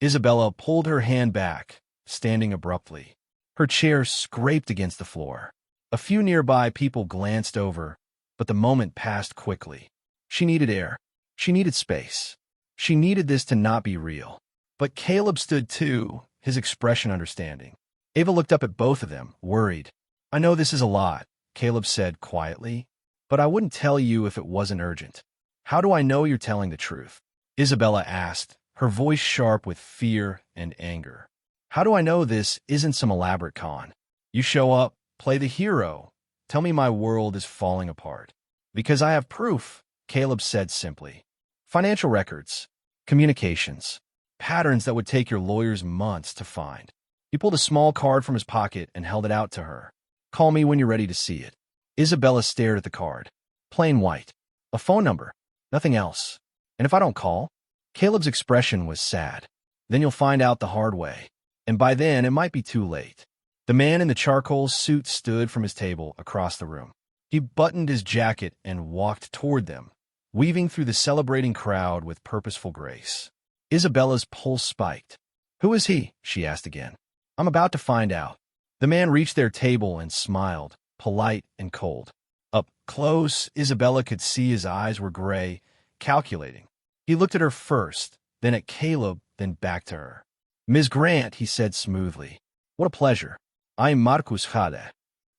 Isabella pulled her hand back, standing abruptly. Her chair scraped against the floor. A few nearby people glanced over, but the moment passed quickly. She needed air. She needed space. She needed this to not be real. But Caleb stood too, his expression understanding. Ava looked up at both of them, worried. I know this is a lot, Caleb said quietly, but I wouldn't tell you if it wasn't urgent. How do I know you're telling the truth? Isabella asked, her voice sharp with fear and anger. How do I know this isn't some elaborate con? You show up, play the hero, tell me my world is falling apart. Because I have proof, Caleb said simply. Financial records, communications, patterns that would take your lawyers months to find. He pulled a small card from his pocket and held it out to her. Call me when you're ready to see it. Isabella stared at the card. Plain white. A phone number. Nothing else. And if I don't call? Caleb's expression was sad. Then you'll find out the hard way. And by then, it might be too late. The man in the charcoal suit stood from his table across the room. He buttoned his jacket and walked toward them, weaving through the celebrating crowd with purposeful grace. Isabella's pulse spiked. Who is he? She asked again. I'm about to find out. The man reached their table and smiled, polite and cold. Up close, Isabella could see his eyes were gray, calculating. He looked at her first, then at Caleb, then back to her. Ms. Grant, he said smoothly. What a pleasure. I'm Marcus Hade.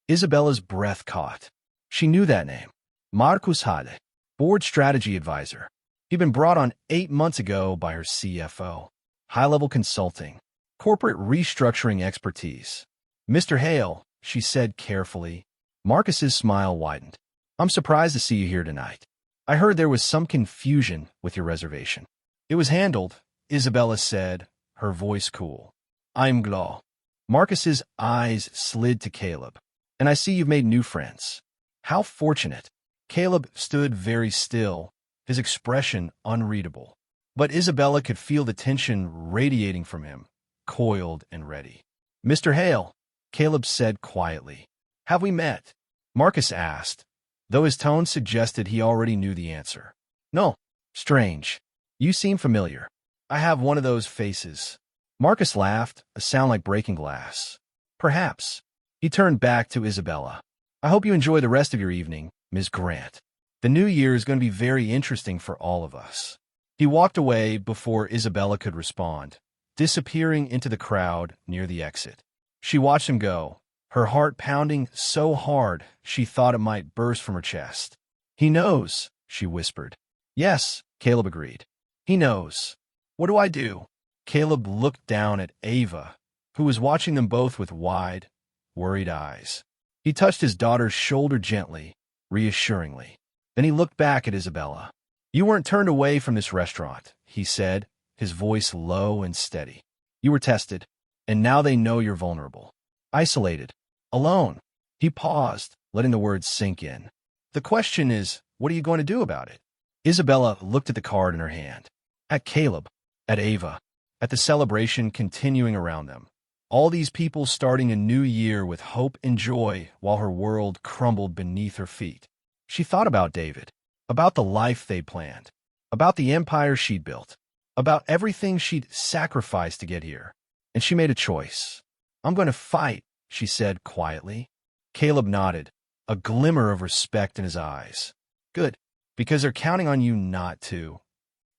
Isabella's breath caught. She knew that name. Marcus Hade, board strategy advisor. He'd been brought on 8 months ago by her CFO. High-level consulting. Corporate restructuring expertise. Mr. Hale, she said carefully. Marcus's smile widened. I'm surprised to see you here tonight. I heard there was some confusion with your reservation. It was handled, Isabella said, her voice cool. I'm glad. Marcus's eyes slid to Caleb. And I see you've made new friends. How fortunate. Caleb stood very still, his expression unreadable. But Isabella could feel the tension radiating from him, coiled and ready. Mr. Hale, Caleb said quietly. Have we met? Marcus asked, though his tone suggested he already knew the answer. No. Strange. You seem familiar. I have one of those faces. Marcus laughed, a sound like breaking glass. Perhaps. He turned back to Isabella. I hope you enjoy the rest of your evening, Ms. Grant. The new year is going to be very interesting for all of us. He walked away before Isabella could respond, disappearing into the crowd near the exit. She watched him go, her heart pounding so hard she thought it might burst from her chest. He knows, she whispered. Yes, Caleb agreed. He knows. What do I do? Caleb looked down at Ava, who was watching them both with wide, worried eyes. He touched his daughter's shoulder gently, reassuringly. Then he looked back at Isabella. "You weren't turned away from this restaurant," he said, his voice low and steady. "You were tested, and now they know you're vulnerable. Isolated. Alone." He paused, letting the words sink in. "The question is, what are you going to do about it?" Isabella looked at the card in her hand. At Caleb, at Ava, at the celebration continuing around them. All these people starting a new year with hope and joy while her world crumbled beneath her feet. She thought about David, about the life they'd planned, about the empire she'd built, about everything she'd sacrificed to get here. And she made a choice. "I'm going to fight," she said quietly. Caleb nodded, a glimmer of respect in his eyes. "Good, because they're counting on you not to."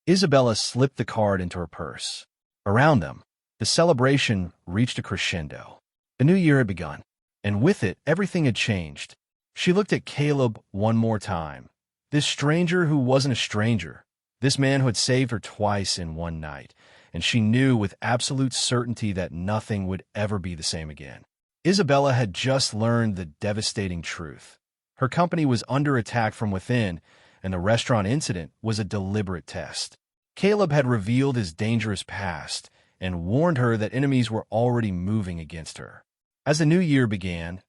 Isabella slipped the card into her purse. Around them, the celebration reached a crescendo. The new year had begun, and with it, everything had changed. She looked at Caleb one more time. This stranger who wasn't a stranger. This man who had saved her twice in one night. And she knew with absolute certainty that nothing would ever be the same again. Isabella had just learned the devastating truth. Her company was under attack from within, and the restaurant incident was a deliberate test. Caleb had revealed his dangerous past and warned her that enemies were already moving against her. As the new year began,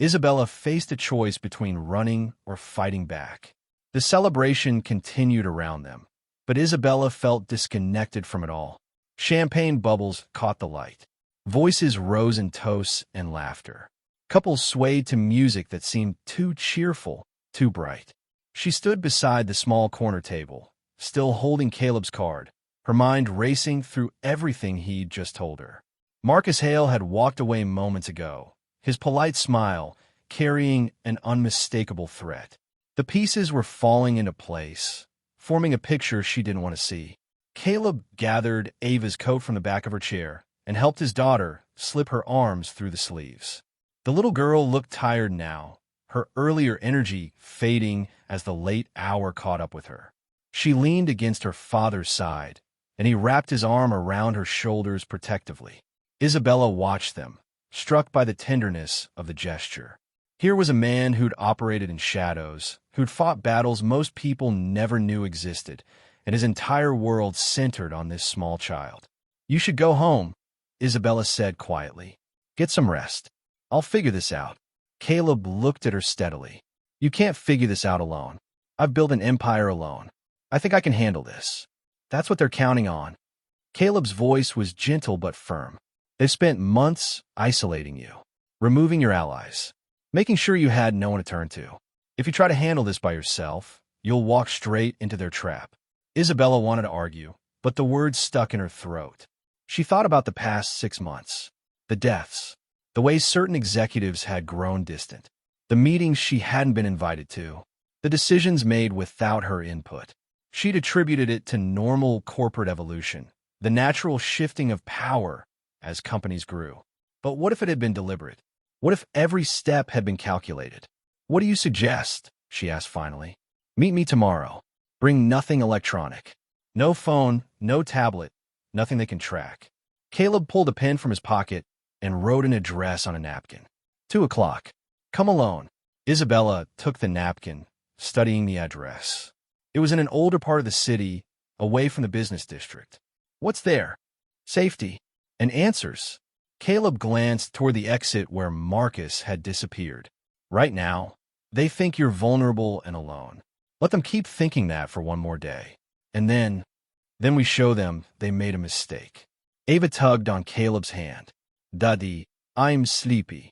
Isabella faced a choice between running or fighting back. The celebration continued around them, but Isabella felt disconnected from it all. Champagne bubbles caught the light. Voices rose in toasts and laughter. Couples swayed to music that seemed too cheerful, too bright. She stood beside the small corner table, still holding Caleb's card, her mind racing through everything he'd just told her. Marcus Hale had walked away moments ago, his polite smile carrying an unmistakable threat. The pieces were falling into place, forming a picture she didn't want to see. Caleb gathered Ava's coat from the back of her chair and helped his daughter slip her arms through the sleeves. The little girl looked tired now, her earlier energy fading as the late hour caught up with her. She leaned against her father's side, and he wrapped his arm around her shoulders protectively. Isabella watched them, struck by the tenderness of the gesture. Here was a man who'd operated in shadows, who'd fought battles most people never knew existed, and his entire world centered on this small child. "You should go home," Isabella said quietly. "Get some rest. I'll figure this out." Caleb looked at her steadily. "You can't figure this out alone. I've built an empire alone. I think I can handle this. That's what they're counting on." Caleb's voice was gentle but firm. "They've spent months isolating you, removing your allies, making sure you had no one to turn to. If you try to handle this by yourself, you'll walk straight into their trap." Isabella wanted to argue, but the words stuck in her throat. She thought about the past 6 months, the deaths, the way certain executives had grown distant, the meetings she hadn't been invited to, the decisions made without her input. She'd attributed it to normal corporate evolution, the natural shifting of power as companies grew. But what if it had been deliberate? What if every step had been calculated? "What do you suggest?" she asked finally. "Meet me tomorrow. Bring nothing electronic. No phone, no tablet, nothing they can track." Caleb pulled a pen from his pocket and wrote an address on a napkin. 2 o'clock. Come alone. Isabella took the napkin, studying the address. It was in an older part of the city, away from the business district. What's there? Safety. And answers. Caleb glanced toward the exit where Marcus had disappeared. Right now, they think you're vulnerable and alone. Let them keep thinking that for one more day. And then we show them they made a mistake. Ava tugged on Caleb's hand. "Daddy, I'm sleepy."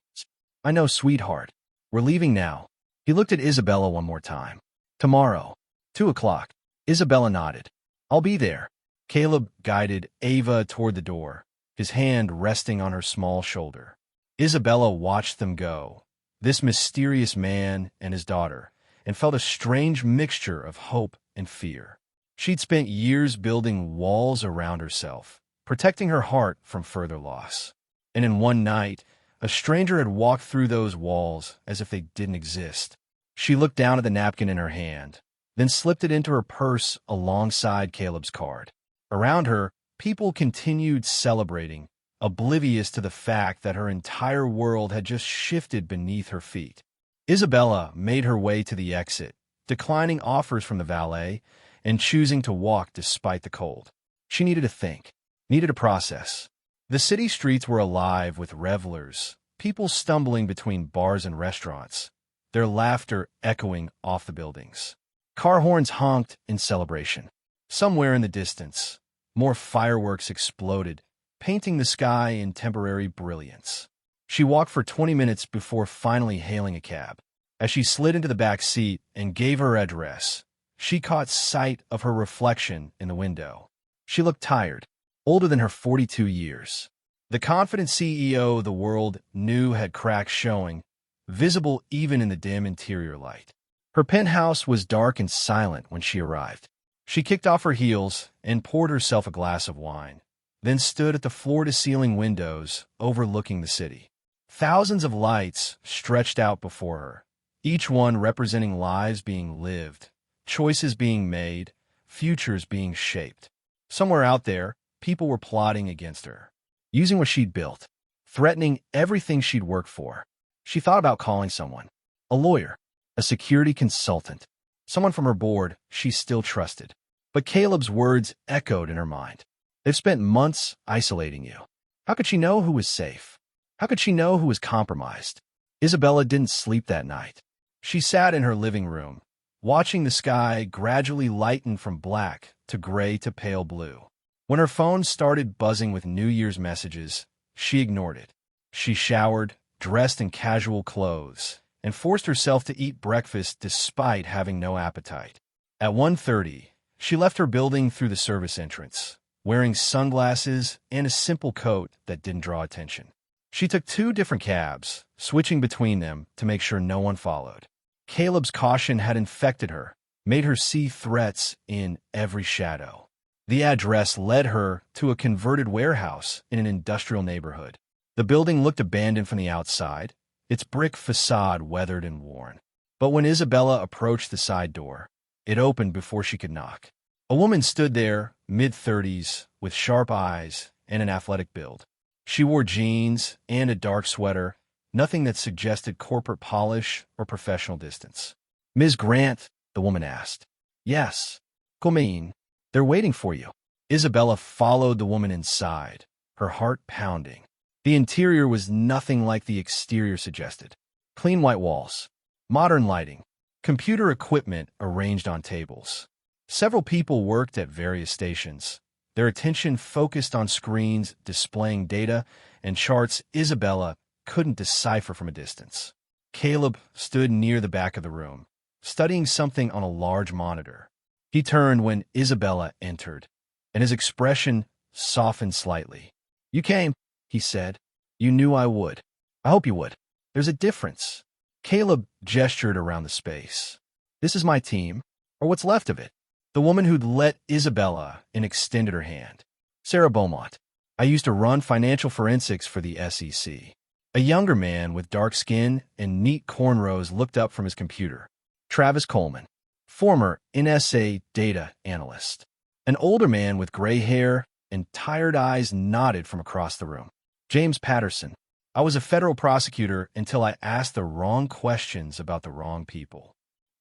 "I know, sweetheart. We're leaving now." He looked at Isabella one more time. "Tomorrow, 2 o'clock. Isabella nodded. "I'll be there." Caleb guided Ava toward the door, his hand resting on her small shoulder. Isabella watched them go, this mysterious man and his daughter, and felt a strange mixture of hope and fear. She'd spent years building walls around herself, protecting her heart from further loss. And in one night, a stranger had walked through those walls as if they didn't exist. She looked down at the napkin in her hand, then slipped it into her purse alongside Caleb's card. Around her, people continued celebrating, oblivious to the fact that her entire world had just shifted beneath her feet. Isabella made her way to the exit, declining offers from the valet and choosing to walk despite the cold. She needed to think, needed to process. The city streets were alive with revelers, people stumbling between bars and restaurants, their laughter echoing off the buildings. Car horns honked in celebration. Somewhere in the distance, more fireworks exploded, painting the sky in temporary brilliance. She walked for 20 minutes before finally hailing a cab. As she slid into the back seat and gave her address, she caught sight of her reflection in the window. She looked tired, older than her 42 years. The confident CEO the world knew had cracks showing, visible even in the dim interior light. Her penthouse was dark and silent when she arrived. She kicked off her heels and poured herself a glass of wine, then stood at the floor-to-ceiling windows overlooking the city. Thousands of lights stretched out before her, each one representing lives being lived, choices being made, futures being shaped. Somewhere out there, people were plotting against her, using what she'd built, threatening everything she'd worked for. She thought about calling someone, a lawyer, a security consultant, someone from her board she still trusted. But Caleb's words echoed in her mind. They've spent months isolating you. How could she know who was safe? How could she know who was compromised? Isabella didn't sleep that night. She sat in her living room, watching the sky gradually lighten from black to gray to pale blue. When her phone started buzzing with New Year's messages, she ignored it. She showered, dressed in casual clothes, and forced herself to eat breakfast despite having no appetite. At 1:30, she left her building through the service entrance, wearing sunglasses and a simple coat that didn't draw attention. She took 2 different cabs, switching between them to make sure no one followed. Caleb's caution had infected her, made her see threats in every shadow. The address led her to a converted warehouse in an industrial neighborhood. The building looked abandoned from the outside, its brick facade weathered and worn. But when Isabella approached the side door, it opened before she could knock. A woman stood there, mid-30s, with sharp eyes and an athletic build. She wore jeans and a dark sweater, nothing that suggested corporate polish or professional distance. "Ms. Grant?" the woman asked. "Yes. Come in. They're waiting for you." Isabella followed the woman inside, her heart pounding. The interior was nothing like the exterior suggested. Clean white walls, modern lighting, computer equipment arranged on tables. Several people worked at various stations, their attention focused on screens displaying data and charts Isabella couldn't decipher from a distance. Caleb stood near the back of the room, studying something on a large monitor. He turned when Isabella entered, and his expression softened slightly. "You came," he said. "You knew I would. I hope you would. There's a difference." Caleb gestured around the space. "This is my team, or what's left of it." The woman who'd let Isabella in extended her hand. "Sarah Beaumont. I used to run financial forensics for the SEC." A younger man with dark skin and neat cornrows looked up from his computer. "Travis Coleman, former NSA data analyst." An older man with gray hair and tired eyes nodded from across the room. "James Patterson. I was a federal prosecutor until I asked the wrong questions about the wrong people."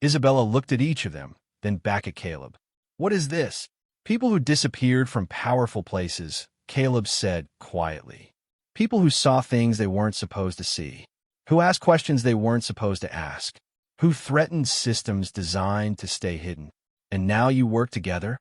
Isabella looked at each of them, then back at Caleb. "What is this?" "People who disappeared from powerful places," Caleb said quietly. "People who saw things they weren't supposed to see, who asked questions they weren't supposed to ask, who threatened systems designed to stay hidden. And now you work together?"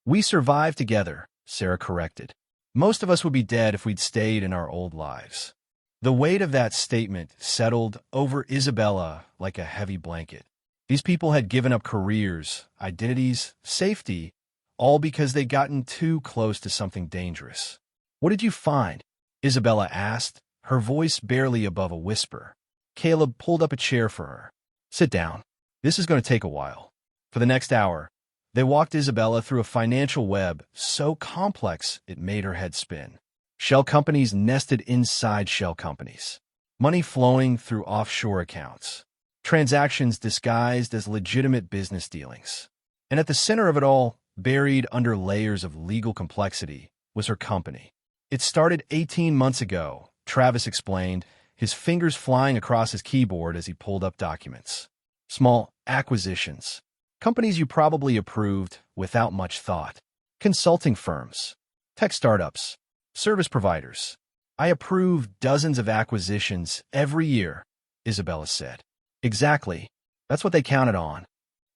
"We survived together," Sarah corrected. "Most of us would be dead if we'd stayed in our old lives." The weight of that statement settled over Isabella like a heavy blanket. These people had given up careers, identities, safety, all because they'd gotten too close to something dangerous. "What did you find?" Isabella asked, her voice barely above a whisper. Caleb pulled up a chair for her. "Sit down. This is going to take a while." For the next hour, they walked Isabella through a financial web so complex it made her head spin. Shell companies nested inside shell companies. Money flowing through offshore accounts. Transactions disguised as legitimate business dealings. And at the center of it all, buried under layers of legal complexity, was her company. It started 18 months ago, Travis explained, his fingers flying across his keyboard as he pulled up documents. Small acquisitions. Companies you probably approved without much thought. Consulting firms. Tech startups. Service providers. I approve dozens of acquisitions every year, Isabella said. Exactly. That's what they counted on.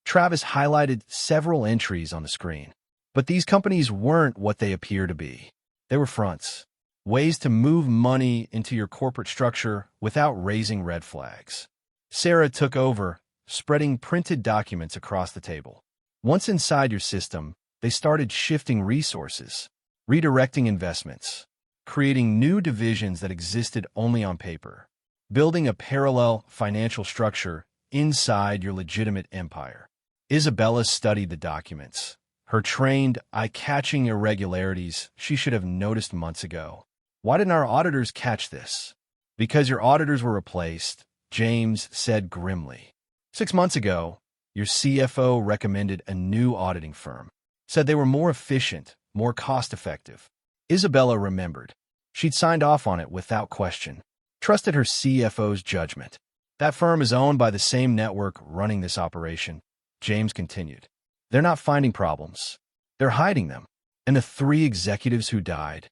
Travis highlighted several entries on the screen. But these companies weren't what they appear to be. They were fronts. Ways to move money into your corporate structure without raising red flags. Sarah took over, spreading printed documents across the table. Once inside your system, they started shifting resources, redirecting investments, creating new divisions that existed only on paper, building a parallel financial structure inside your legitimate empire. Isabella studied the documents, her trained, eye-catching irregularities she should have noticed months ago. Why didn't our auditors catch this? Because your auditors were replaced, James said grimly. 6 months ago, your CFO recommended a new auditing firm, said they were more efficient, more cost-effective. Isabella remembered. She'd signed off on it without question, trusted her CFO's judgment. That firm is owned by the same network running this operation, James continued. They're not finding problems. They're hiding them. And the 3 executives who died?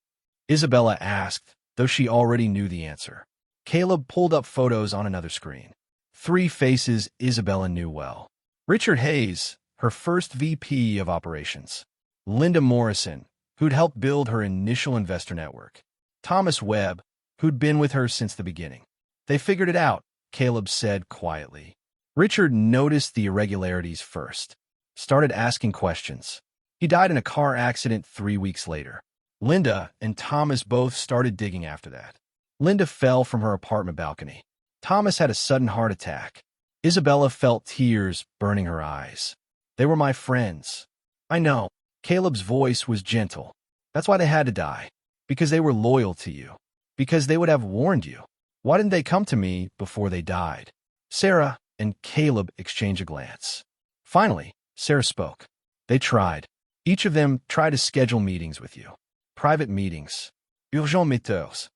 Isabella asked, though she already knew the answer. Caleb pulled up photos on another screen. 3 faces Isabella knew well. Richard Hayes, her first VP of operations. Linda Morrison, who'd helped build her initial investor network. Thomas Webb, who'd been with her since the beginning. They figured it out, Caleb said quietly. Richard noticed the irregularities first. Started asking questions. He died in a car accident 3 weeks later. Linda and Thomas both started digging after that. Linda fell from her apartment balcony. Thomas had a sudden heart attack. Isabella felt tears burning her eyes. They were my friends. I know. Caleb's voice was gentle. That's why they had to die. Because they were loyal to you. Because they would have warned you. Why didn't they come to me before they died? Sarah and Caleb exchanged a glance. Finally, Sarah spoke. They tried. Each of them tried to schedule meetings with you. Private meetings. Urgent meetings.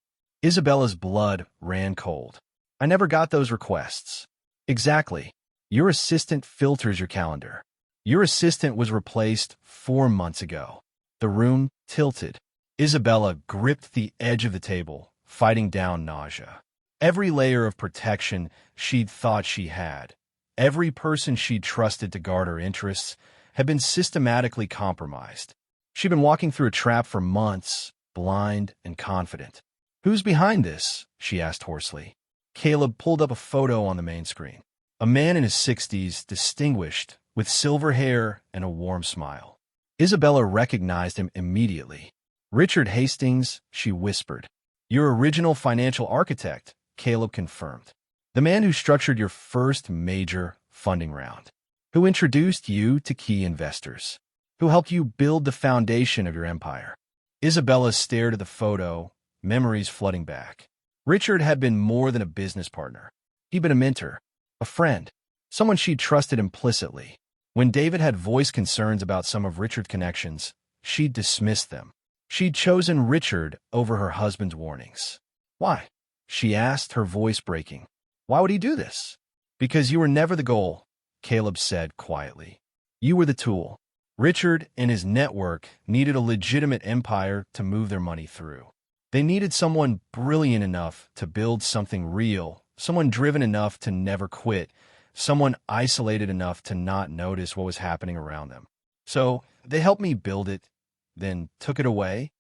Isabella's blood ran cold. I never got those requests. Exactly. Your assistant filters your calendar. Your assistant was replaced 4 months ago. The room tilted. Isabella gripped the edge of the table, fighting down nausea. Every layer of protection she'd thought she had, every person she'd trusted to guard her interests, had been systematically compromised. She'd been walking through a trap for months, blind and confident. Who's behind this? She asked hoarsely. Caleb pulled up a photo on the main screen. A man in his 60s, distinguished, with silver hair and a warm smile. Isabella recognized him immediately. Richard Hastings, she whispered. Your original financial architect, Caleb confirmed. The man who structured your first major funding round. Who introduced you to key investors. Who helped you build the foundation of your empire. Isabella stared at the photo, memories flooding back. Richard had been more than a business partner. He'd been a mentor, a friend, someone she'd trusted implicitly. When David had voiced concerns about some of Richard's connections, she'd dismissed them. She'd chosen Richard over her husband's warnings. Why? She asked, her voice breaking. Why would he do this? Because you were never the goal, Caleb said quietly. You were the tool. Richard and his network needed a legitimate empire to move their money through. They needed someone brilliant enough to build something real, someone driven enough to never quit, someone isolated enough to not notice what was happening around them. So they helped me build it, then took it away.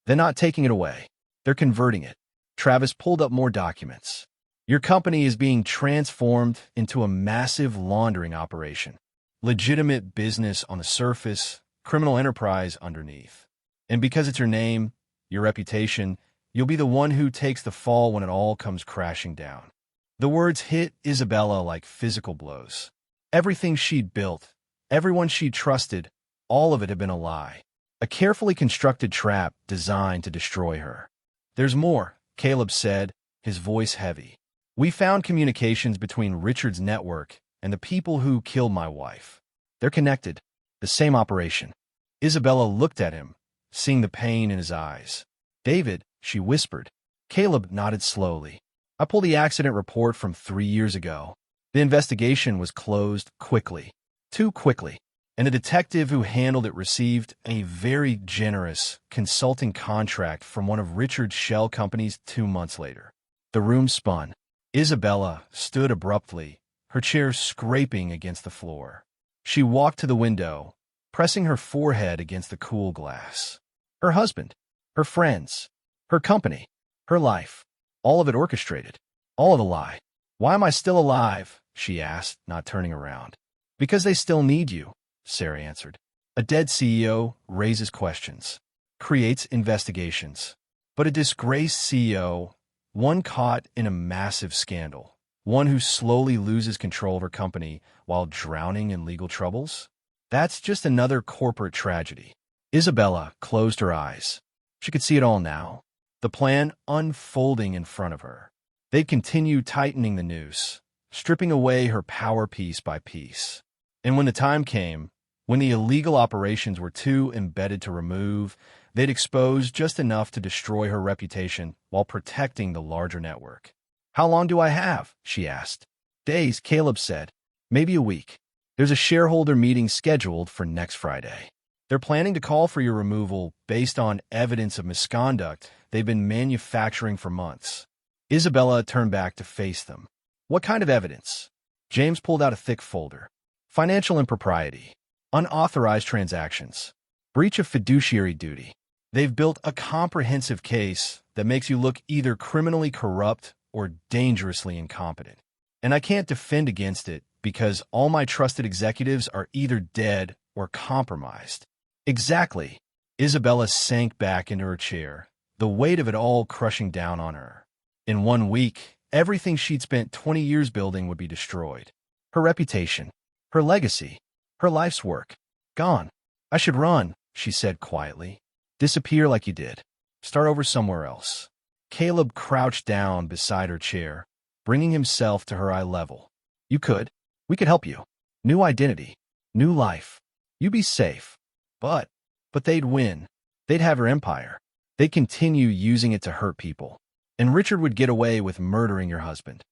They're not taking it away. They're converting it. Travis pulled up more documents. Your company is being transformed into a massive laundering operation. Legitimate business on the surface, criminal enterprise underneath. And because it's your name, your reputation, you'll be the one who takes the fall when it all comes crashing down. The words hit Isabella like physical blows. Everything she'd built, everyone she'd trusted, all of it had been a lie. A carefully constructed trap designed to destroy her. There's more, Caleb said, his voice heavy. We found communications between Richard's network and the people who killed my wife. They're connected. The same operation. Isabella looked at him, seeing the pain in his eyes. David, she whispered. Caleb nodded slowly. I pulled the accident report from 3 years ago. The investigation was closed quickly. Too quickly. And the detective who handled it received a very generous consulting contract from one of Richard's shell companies 2 months later. The room spun. Isabella stood abruptly, her chair scraping against the floor. She walked to the window, pressing her forehead against the cool glass. Her husband, her friends, her company, her life, all of it orchestrated, all of a lie. Why am I still alive? She asked, not turning around. Because they still need you, Sarah answered. A dead CEO raises questions, creates investigations. But a disgraced CEO, one caught in a massive scandal, one who slowly loses control of her company while drowning in legal troubles? That's just another corporate tragedy. Isabella closed her eyes. She could see it all now, the plan unfolding in front of her. They'd continue tightening the noose, stripping away her power piece by piece. And when the time came, when the illegal operations were too embedded to remove, they'd expose just enough to destroy her reputation while protecting the larger network. How long do I have? She asked. Days, Caleb said. Maybe a week. There's a shareholder meeting scheduled for next Friday. They're planning to call for your removal based on evidence of misconduct they've been manufacturing for months. Isabella turned back to face them. What kind of evidence? James pulled out a thick folder. Financial impropriety, unauthorized transactions, breach of fiduciary duty. They've built a comprehensive case that makes you look either criminally corrupt or dangerously incompetent. And I can't defend against it because all my trusted executives are either dead or compromised. Exactly. Isabella sank back into her chair, the weight of it all crushing down on her. In 1 week, everything she'd spent 20 years building would be destroyed. Her reputation, her legacy, her life's work. Gone. I should run, she said quietly. Disappear like you did. Start over somewhere else. Caleb crouched down beside her chair, bringing himself to her eye level. You could. We could help you. New identity. New life. You'd be safe. But they'd win. They'd have her empire. They'd continue using it to hurt people. And Richard would get away with murdering your husband.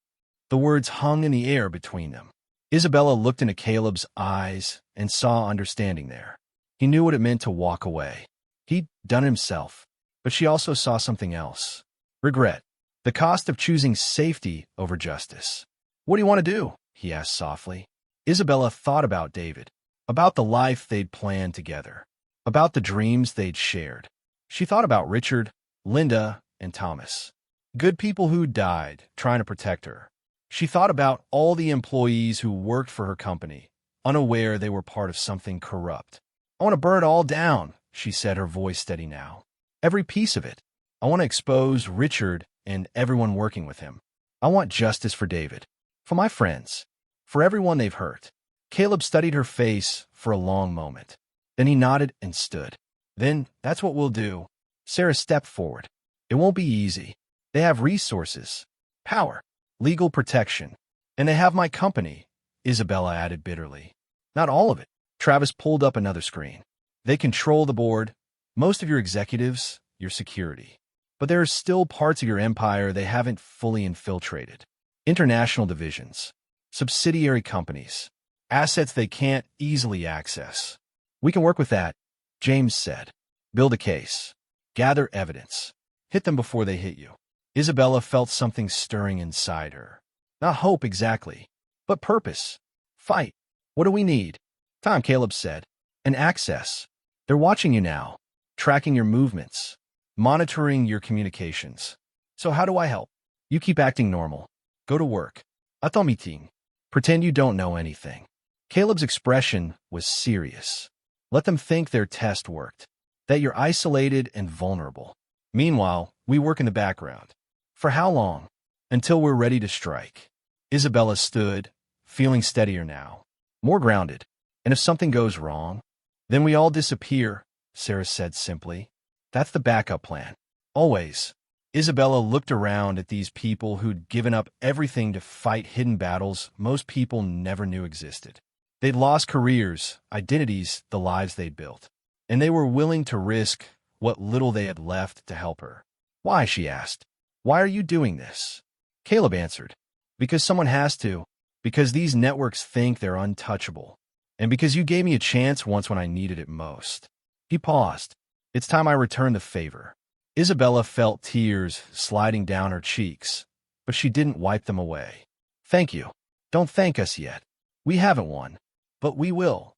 The words hung in the air between them. Isabella looked into Caleb's eyes and saw understanding there. He knew what it meant to walk away. He'd done it himself. But she also saw something else. Regret. The cost of choosing safety over justice. What do you want to do? He asked softly. Isabella thought about David, about the life they'd planned together, about the dreams they'd shared. She thought about Richard, Linda, and Thomas. Good people who died trying to protect her. She thought about all the employees who worked for her company, unaware they were part of something corrupt. I want to burn it all down, she said, her voice steady now. Every piece of it. I want to expose Richard and everyone working with him. I want justice for David, for my friends, for everyone they've hurt. Caleb studied her face for a long moment. Then he nodded and stood. Then, that's what we'll do. Sarah stepped forward. It won't be easy. They have resources, power, legal protection. And they have my company, Isabella added bitterly. Not all of it. Travis pulled up another screen. They control the board, most of your executives, your security. But there are still parts of your empire they haven't fully infiltrated. International divisions, subsidiary companies, assets they can't easily access. We can work with that, James said. Build a case. Gather evidence. Hit them before they hit you. Isabella felt something stirring inside her. Not hope exactly, but purpose. Fight. What do we need? Time, Caleb said. And access. They're watching you now, tracking your movements, monitoring your communications. So how do I help? You keep acting normal. Go to work. Attends meeting. Pretend you don't know anything. Caleb's expression was serious. Let them think their test worked, that you're isolated and vulnerable. Meanwhile, we work in the background. For how long? Until we're ready to strike. Isabella stood, feeling steadier now, more grounded. And if something goes wrong, then we all disappear, Sarah said simply. That's the backup plan. Always. Isabella looked around at these people who'd given up everything to fight hidden battles most people never knew existed. They'd lost careers, identities, the lives they'd built. And they were willing to risk what little they had left to help her. "Why?" she asked. "Why are you doing this?" Caleb answered, "Because someone has to. Because these networks think they're untouchable. And because you gave me a chance once when I needed it most." He paused. "It's time I returned the favor." Isabella felt tears sliding down her cheeks, but she didn't wipe them away. "Thank you. Don't thank us yet. We haven't won. But we will."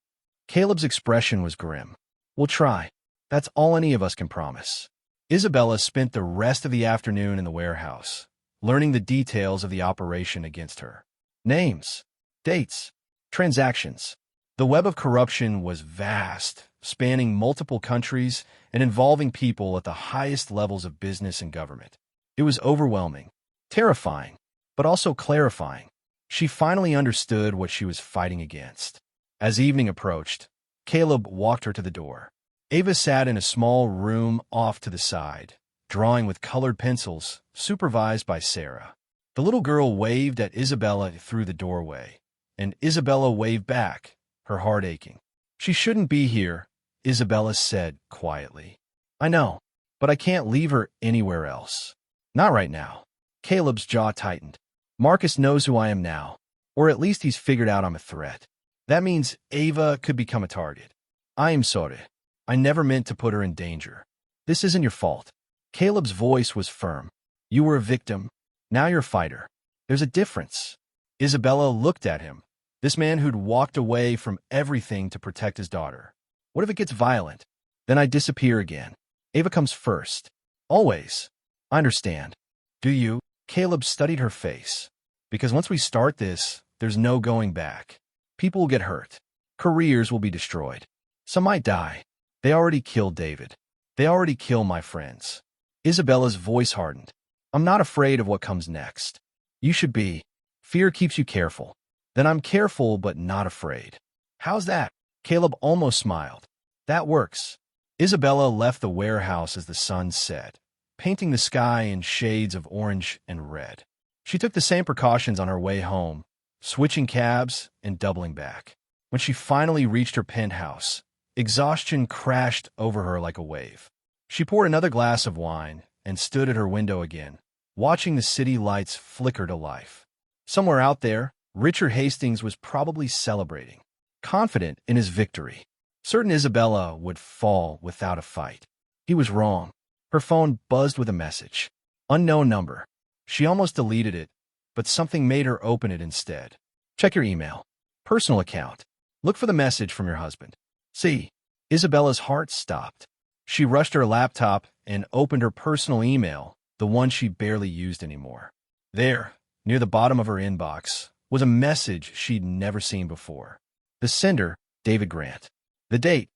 Caleb's expression was grim. "We'll try. That's all any of us can promise." Isabella spent the rest of the afternoon in the warehouse, learning the details of the operation against her. Names, dates, transactions. The web of corruption was vast, spanning multiple countries and involving people at the highest levels of business and government. It was overwhelming, terrifying, but also clarifying. She finally understood what she was fighting against. As evening approached, Caleb walked her to the door. Ava sat in a small room off to the side, drawing with colored pencils, supervised by Sarah. The little girl waved at Isabella through the doorway, and Isabella waved back, her heart aching. "She shouldn't be here," Isabella said quietly. "I know, but I can't leave her anywhere else. Not right now." Caleb's jaw tightened. "Marcus knows who I am now, or at least he's figured out I'm a threat. That means Ava could become a target. I am sorry. I never meant to put her in danger. This isn't your fault." Caleb's voice was firm. "You were a victim. Now you're a fighter. There's a difference." Isabella looked at him, this man who'd walked away from everything to protect his daughter. "What if it gets violent? Then I disappear again. Ava comes first. Always. I understand." "Do you?" Caleb studied her face. "Because once we start this, there's no going back. People will get hurt. Careers will be destroyed. Some might die. They already killed David. They already kill my friends." Isabella's voice hardened. "I'm not afraid of what comes next. You should be. Fear keeps you careful. Then I'm careful but not afraid." "How's that?" Caleb almost smiled. "That works." Isabella left the warehouse as the sun set, painting the sky in shades of orange and red. She took the same precautions on her way home, switching cabs and doubling back. When she finally reached her penthouse, exhaustion crashed over her like a wave. She poured another glass of wine and stood at her window again, watching the city lights flicker to life. Somewhere out there, Richard Hastings was probably celebrating, confident in his victory, certain Isabella would fall without a fight. He was wrong. Her phone buzzed with a message. Unknown number. She almost deleted it, but something made her open it instead. Check your email. Personal account. Look for the message from your husband. See, Isabella's heart stopped. She rushed to her laptop and opened her personal email, the one she barely used anymore. There, near the bottom of her inbox, was a message she'd never seen before. The sender, David Grant. The date,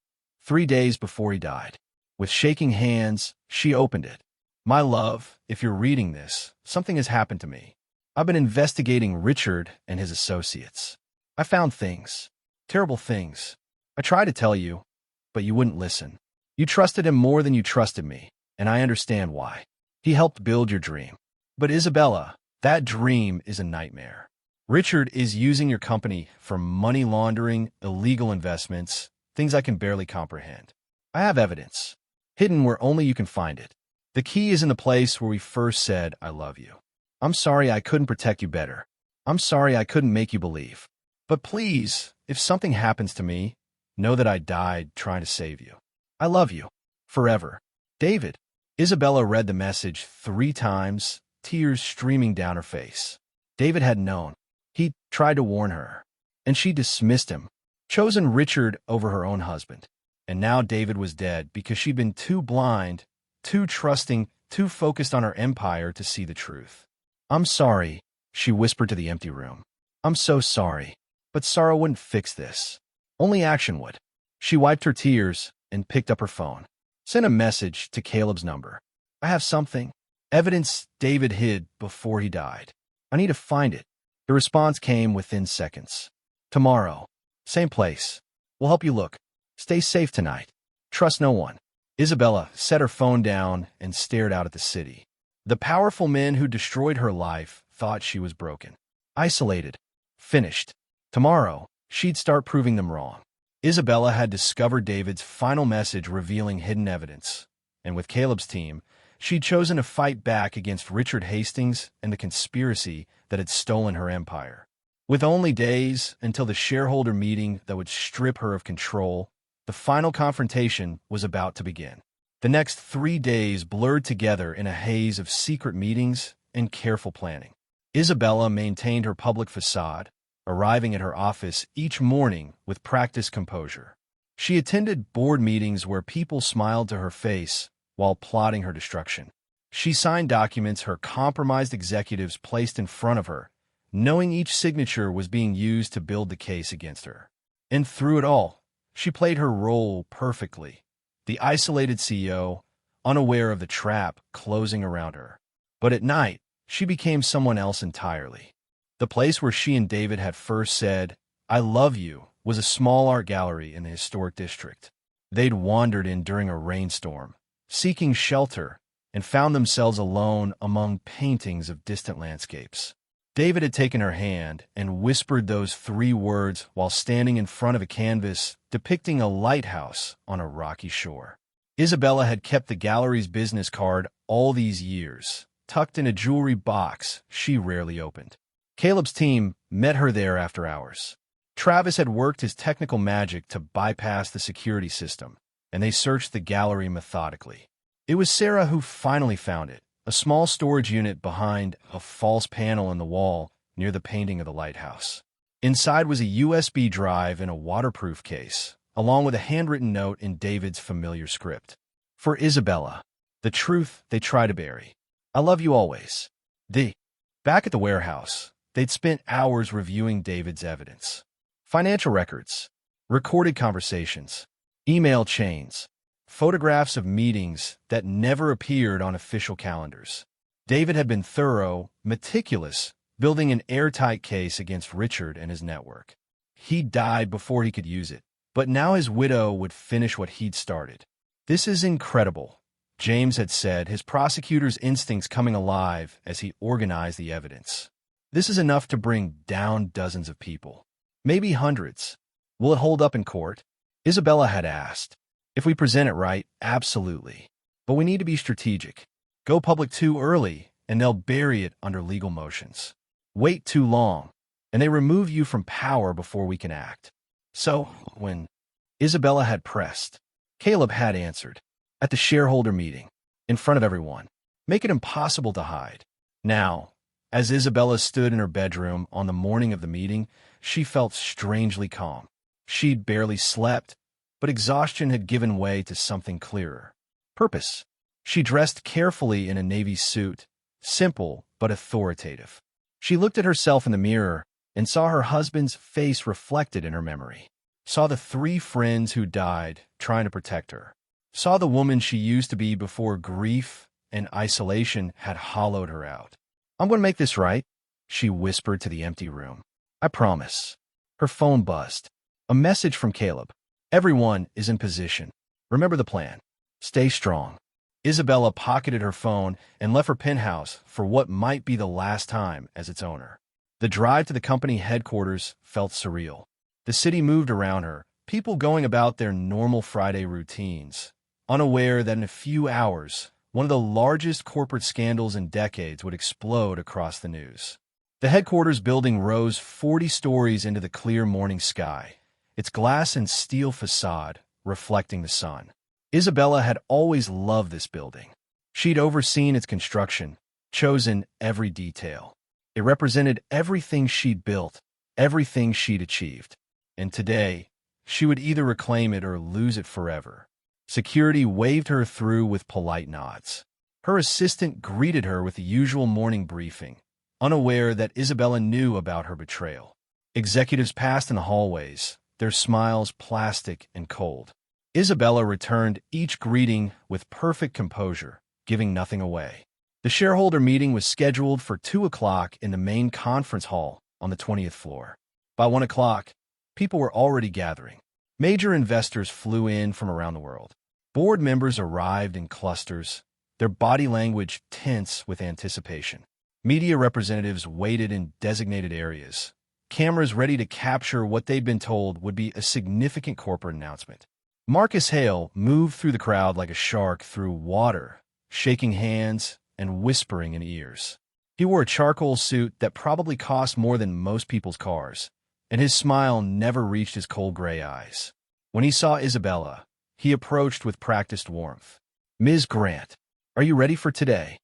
3 days before he died. With shaking hands, she opened it. "My love, if you're reading this, something has happened to me. I've been investigating Richard and his associates. I found things, terrible things. I tried to tell you, but you wouldn't listen. You trusted him more than you trusted me, and I understand why. He helped build your dream. But Isabella, that dream is a nightmare. Richard is using your company for money laundering, illegal investments, things I can barely comprehend. I have evidence, hidden where only you can find it. The key is in the place where we first said, 'I love you.' I'm sorry I couldn't protect you better. I'm sorry I couldn't make you believe. But please, if something happens to me, know that I died trying to save you. I love you. Forever. David." Isabella read the message 3 times, tears streaming down her face. David had known. He tried to warn her, and she dismissed him, chosen Richard over her own husband. And now David was dead because she'd been too blind, too trusting, too focused on her empire to see the truth. "I'm sorry," she whispered to the empty room. "I'm so sorry. But sorrow wouldn't fix this. Only action would." She wiped her tears and picked up her phone. Sent a message to Caleb's number. "I have something. Evidence David hid before he died. I need to find it." The response came within seconds. "Tomorrow. Same place. We'll help you look. Stay safe tonight. Trust no one." Isabella set her phone down and stared out at the city. The powerful men who destroyed her life thought she was broken. Isolated. Finished. Tomorrow, she'd start proving them wrong. Isabella had discovered David's final message revealing hidden evidence. And with Caleb's team, she'd chosen to fight back against Richard Hastings and the conspiracy that had stolen her empire. With only days until the shareholder meeting that would strip her of control, the final confrontation was about to begin. The next 3 days blurred together in a haze of secret meetings and careful planning. Isabella maintained her public facade, arriving at her office each morning with practiced composure. She attended board meetings where people smiled to her face while plotting her destruction. She signed documents her compromised executives placed in front of her, knowing each signature was being used to build the case against her. And through it all, she played her role perfectly, the isolated CEO, unaware of the trap closing around her. But at night, she became someone else entirely. The place where she and David had first said, "I love you," was a small art gallery in the historic district. They'd wandered in during a rainstorm, seeking shelter, and found themselves alone among paintings of distant landscapes. David had taken her hand and whispered those 3 words while standing in front of a canvas depicting a lighthouse on a rocky shore. Isabella had kept the gallery's business card all these years, tucked in a jewelry box she rarely opened. Caleb's team met her there after hours. Travis had worked his technical magic to bypass the security system, and they searched the gallery methodically. It was Sarah who finally found it, a small storage unit behind a false panel in the wall near the painting of the lighthouse. Inside was a USB drive in a waterproof case, along with a handwritten note in David's familiar script. For Isabella, the truth they try to bury. I love you always. Back at the warehouse, they'd spent hours reviewing David's evidence. Financial records, recorded conversations, email chains, photographs of meetings that never appeared on official calendars. David had been thorough, meticulous, building an airtight case against Richard and his network. He died before he could use it, but now his widow would finish what he'd started. "This is incredible," James had said, his prosecutor's instincts coming alive as he organized the evidence. "This is enough to bring down dozens of people, maybe hundreds. Will it hold up in court?" Isabella had asked. "If we present it right, absolutely. But we need to be strategic. Go public too early, and they'll bury it under legal motions. Wait too long, and they remove you from power before we can act." So, when Isabella had pressed, Caleb had answered. At the shareholder meeting, in front of everyone. Make it impossible to hide. Now, as Isabella stood in her bedroom on the morning of the meeting, she felt strangely calm. She'd barely slept, but exhaustion had given way to something clearer. Purpose. She dressed carefully in a navy suit, simple but authoritative. She looked at herself in the mirror and saw her husband's face reflected in her memory. Saw the 3 friends who died trying to protect her. Saw the woman she used to be before grief and isolation had hollowed her out. "I'm going to make this right," she whispered to the empty room. "I promise." Her phone buzzed. A message from Caleb. "Everyone is in position. Remember the plan. Stay strong." Isabella pocketed her phone and left her penthouse for what might be the last time as its owner. The drive to the company headquarters felt surreal. The city moved around her, people going about their normal Friday routines, unaware that in a few hours, one of the largest corporate scandals in decades would explode across the news. The headquarters building rose 40 stories into the clear morning sky, its glass and steel facade reflecting the sun. Isabella had always loved this building. She'd overseen its construction, chosen every detail. It represented everything she'd built, everything she'd achieved. And today, she would either reclaim it or lose it forever. Security waved her through with polite nods. Her assistant greeted her with the usual morning briefing, unaware that Isabella knew about her betrayal. Executives passed in the hallways, their smiles plastic and cold. Isabella returned each greeting with perfect composure, giving nothing away. The shareholder meeting was scheduled for 2 o'clock in the main conference hall on the 20th floor. By 1 o'clock, people were already gathering. Major investors flew in from around the world. Board members arrived in clusters, their body language tense with anticipation. Media representatives waited in designated areas, cameras ready to capture what they'd been told would be a significant corporate announcement. Marcus Hale moved through the crowd like a shark through water, shaking hands and whispering in ears. He wore a charcoal suit that probably cost more than most people's cars, and his smile never reached his cold gray eyes. When he saw Isabella, he approached with practiced warmth. "Ms. Grant, are you ready for today?"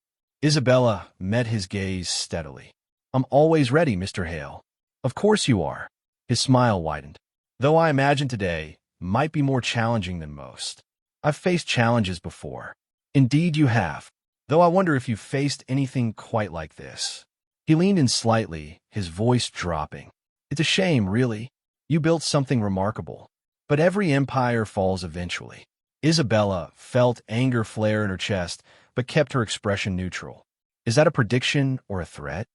Isabella met his gaze steadily. "I'm always ready, Mr. Hale." "Of course you are." His smile widened. "Though I imagine today might be more challenging than most. I've faced challenges before." "Indeed you have. Though I wonder if you've faced anything quite like this." He leaned in slightly, his voice dropping. "It's a shame, really. You built something remarkable. But every empire falls eventually." Isabella felt anger flare in her chest, but kept her expression neutral. "Is that a prediction or a threat?"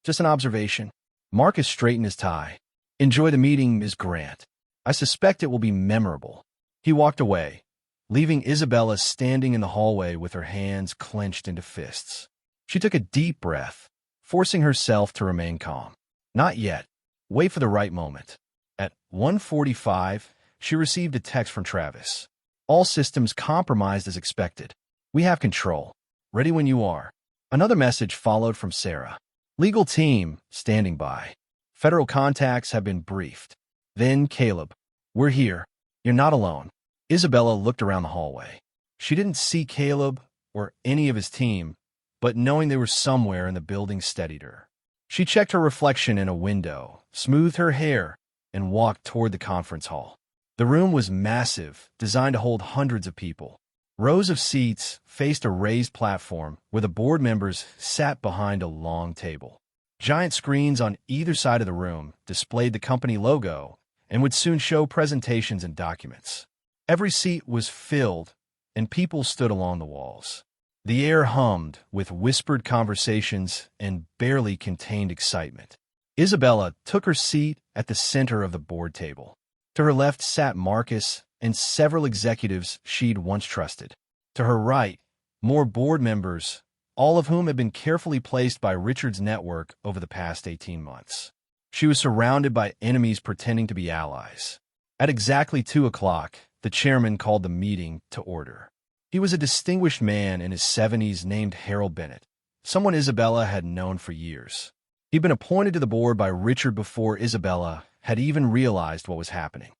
"Just an observation." Marcus straightened his tie. "Enjoy the meeting, Ms. Grant. I suspect it will be memorable." He walked away, leaving Isabella standing in the hallway with her hands clenched into fists. She took a deep breath, forcing herself to remain calm. Not yet. Wait for the right moment. At 1:45, she received a text from Travis. "All systems compromised as expected. We have control. Ready when you are." Another message followed from Sarah. "Legal team standing by. Federal contacts have been briefed." Then Caleb. "We're here. You're not alone." Isabella looked around the hallway. She didn't see Caleb or any of his team, but knowing they were somewhere in the building steadied her. She checked her reflection in a window, smoothed her hair, and walked toward the conference hall. The room was massive, designed to hold hundreds of people. Rows of seats faced a raised platform where the board members sat behind a long table. Giant screens on either side of the room displayed the company logo and would soon show presentations and documents. Every seat was filled, and people stood along the walls. The air hummed with whispered conversations and barely contained excitement. Isabella took her seat at the center of the board table. To her left sat Marcus and several executives she'd once trusted. To her right, more board members, all of whom had been carefully placed by Richard's network over the past 18 months. She was surrounded by enemies pretending to be allies. At exactly 2 o'clock, the chairman called the meeting to order. He was a distinguished man in his 70s named Harold Bennett, someone Isabella had known for years. He'd been appointed to the board by Richard before Isabella had even realized what was happening.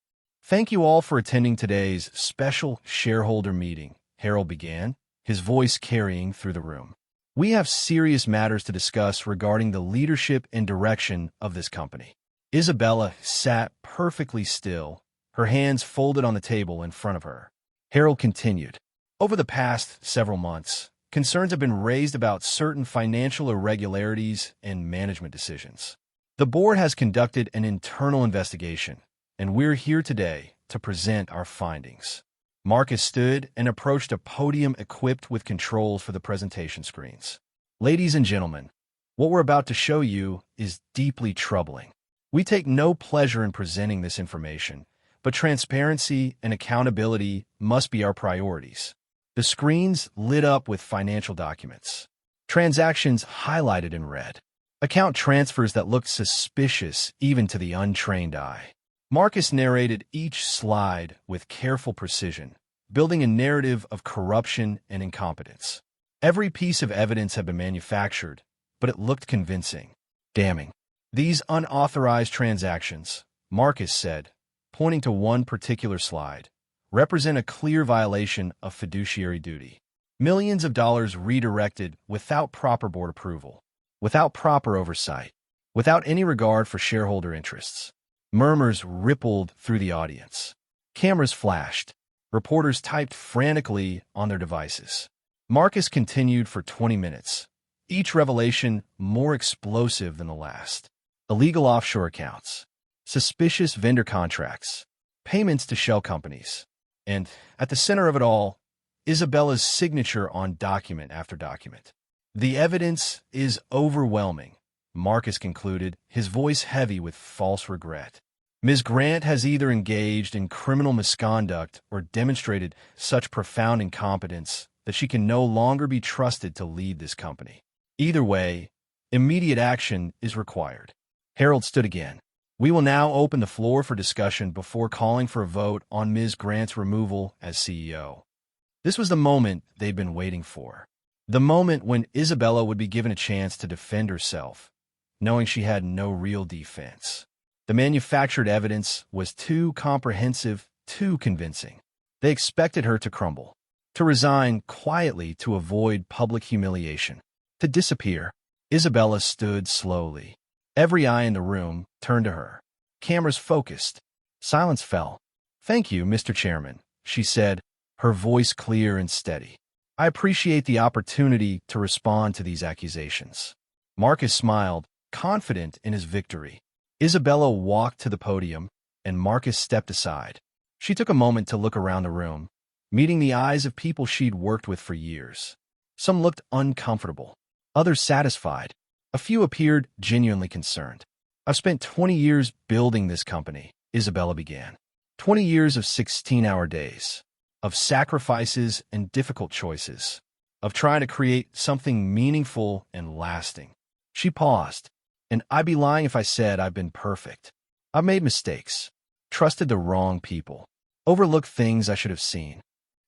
"Thank you all for attending today's special shareholder meeting," Harold began, his voice carrying through the room. "We have serious matters to discuss regarding the leadership and direction of this company." Isabella sat perfectly still, her hands folded on the table in front of her. Harold continued. "Over the past several months, concerns have been raised about certain financial irregularities and management decisions. The board has conducted an internal investigation, and we're here today to present our findings." Marcus stood and approached a podium equipped with controls for the presentation screens. "Ladies and gentlemen, what we're about to show you is deeply troubling. We take no pleasure in presenting this information, but transparency and accountability must be our priorities." The screens lit up with financial documents. Transactions highlighted in red. Account transfers that looked suspicious even to the untrained eye. Marcus narrated each slide with careful precision, building a narrative of corruption and incompetence. Every piece of evidence had been manufactured, but it looked convincing. "Damning. These unauthorized transactions," Marcus said, pointing to one particular slide, "represent a clear violation of fiduciary duty. Millions of dollars redirected without proper board approval, without proper oversight, without any regard for shareholder interests." Murmurs rippled through the audience. Cameras flashed. Reporters typed frantically on their devices. Marcus continued for 20 minutes, each revelation more explosive than the last. Illegal offshore accounts, suspicious vendor contracts, payments to shell companies, and, at the center of it all, Isabella's signature on document after document. "The evidence is overwhelming," Marcus concluded, his voice heavy with false regret. "Ms. Grant has either engaged in criminal misconduct or demonstrated such profound incompetence that she can no longer be trusted to lead this company. Either way, immediate action is required." Harold stood again. We will now open the floor for discussion before calling for a vote on Ms. Grant's removal as CEO. This was the moment they'd been waiting for. The moment when Isabella would be given a chance to defend herself, knowing she had no real defense. The manufactured evidence was too comprehensive, too convincing. They expected her to crumble, to resign quietly to avoid public humiliation, to disappear. Isabella stood slowly. Every eye in the room turned to her. Cameras focused. Silence fell. "Thank you, Mr. Chairman," she said, her voice clear and steady. "I appreciate the opportunity to respond to these accusations." Marcus smiled, confident in his victory. Isabella walked to the podium, and Marcus stepped aside. She took a moment to look around the room, meeting the eyes of people she'd worked with for years. Some looked uncomfortable, others satisfied. A few appeared genuinely concerned. "I've spent 20 years building this company," Isabella began. 20 years of 16-hour days, of sacrifices and difficult choices, of trying to create something meaningful and lasting. She paused. "And I'd be lying if I said I've been perfect. I've made mistakes, trusted the wrong people, overlooked things I should have seen."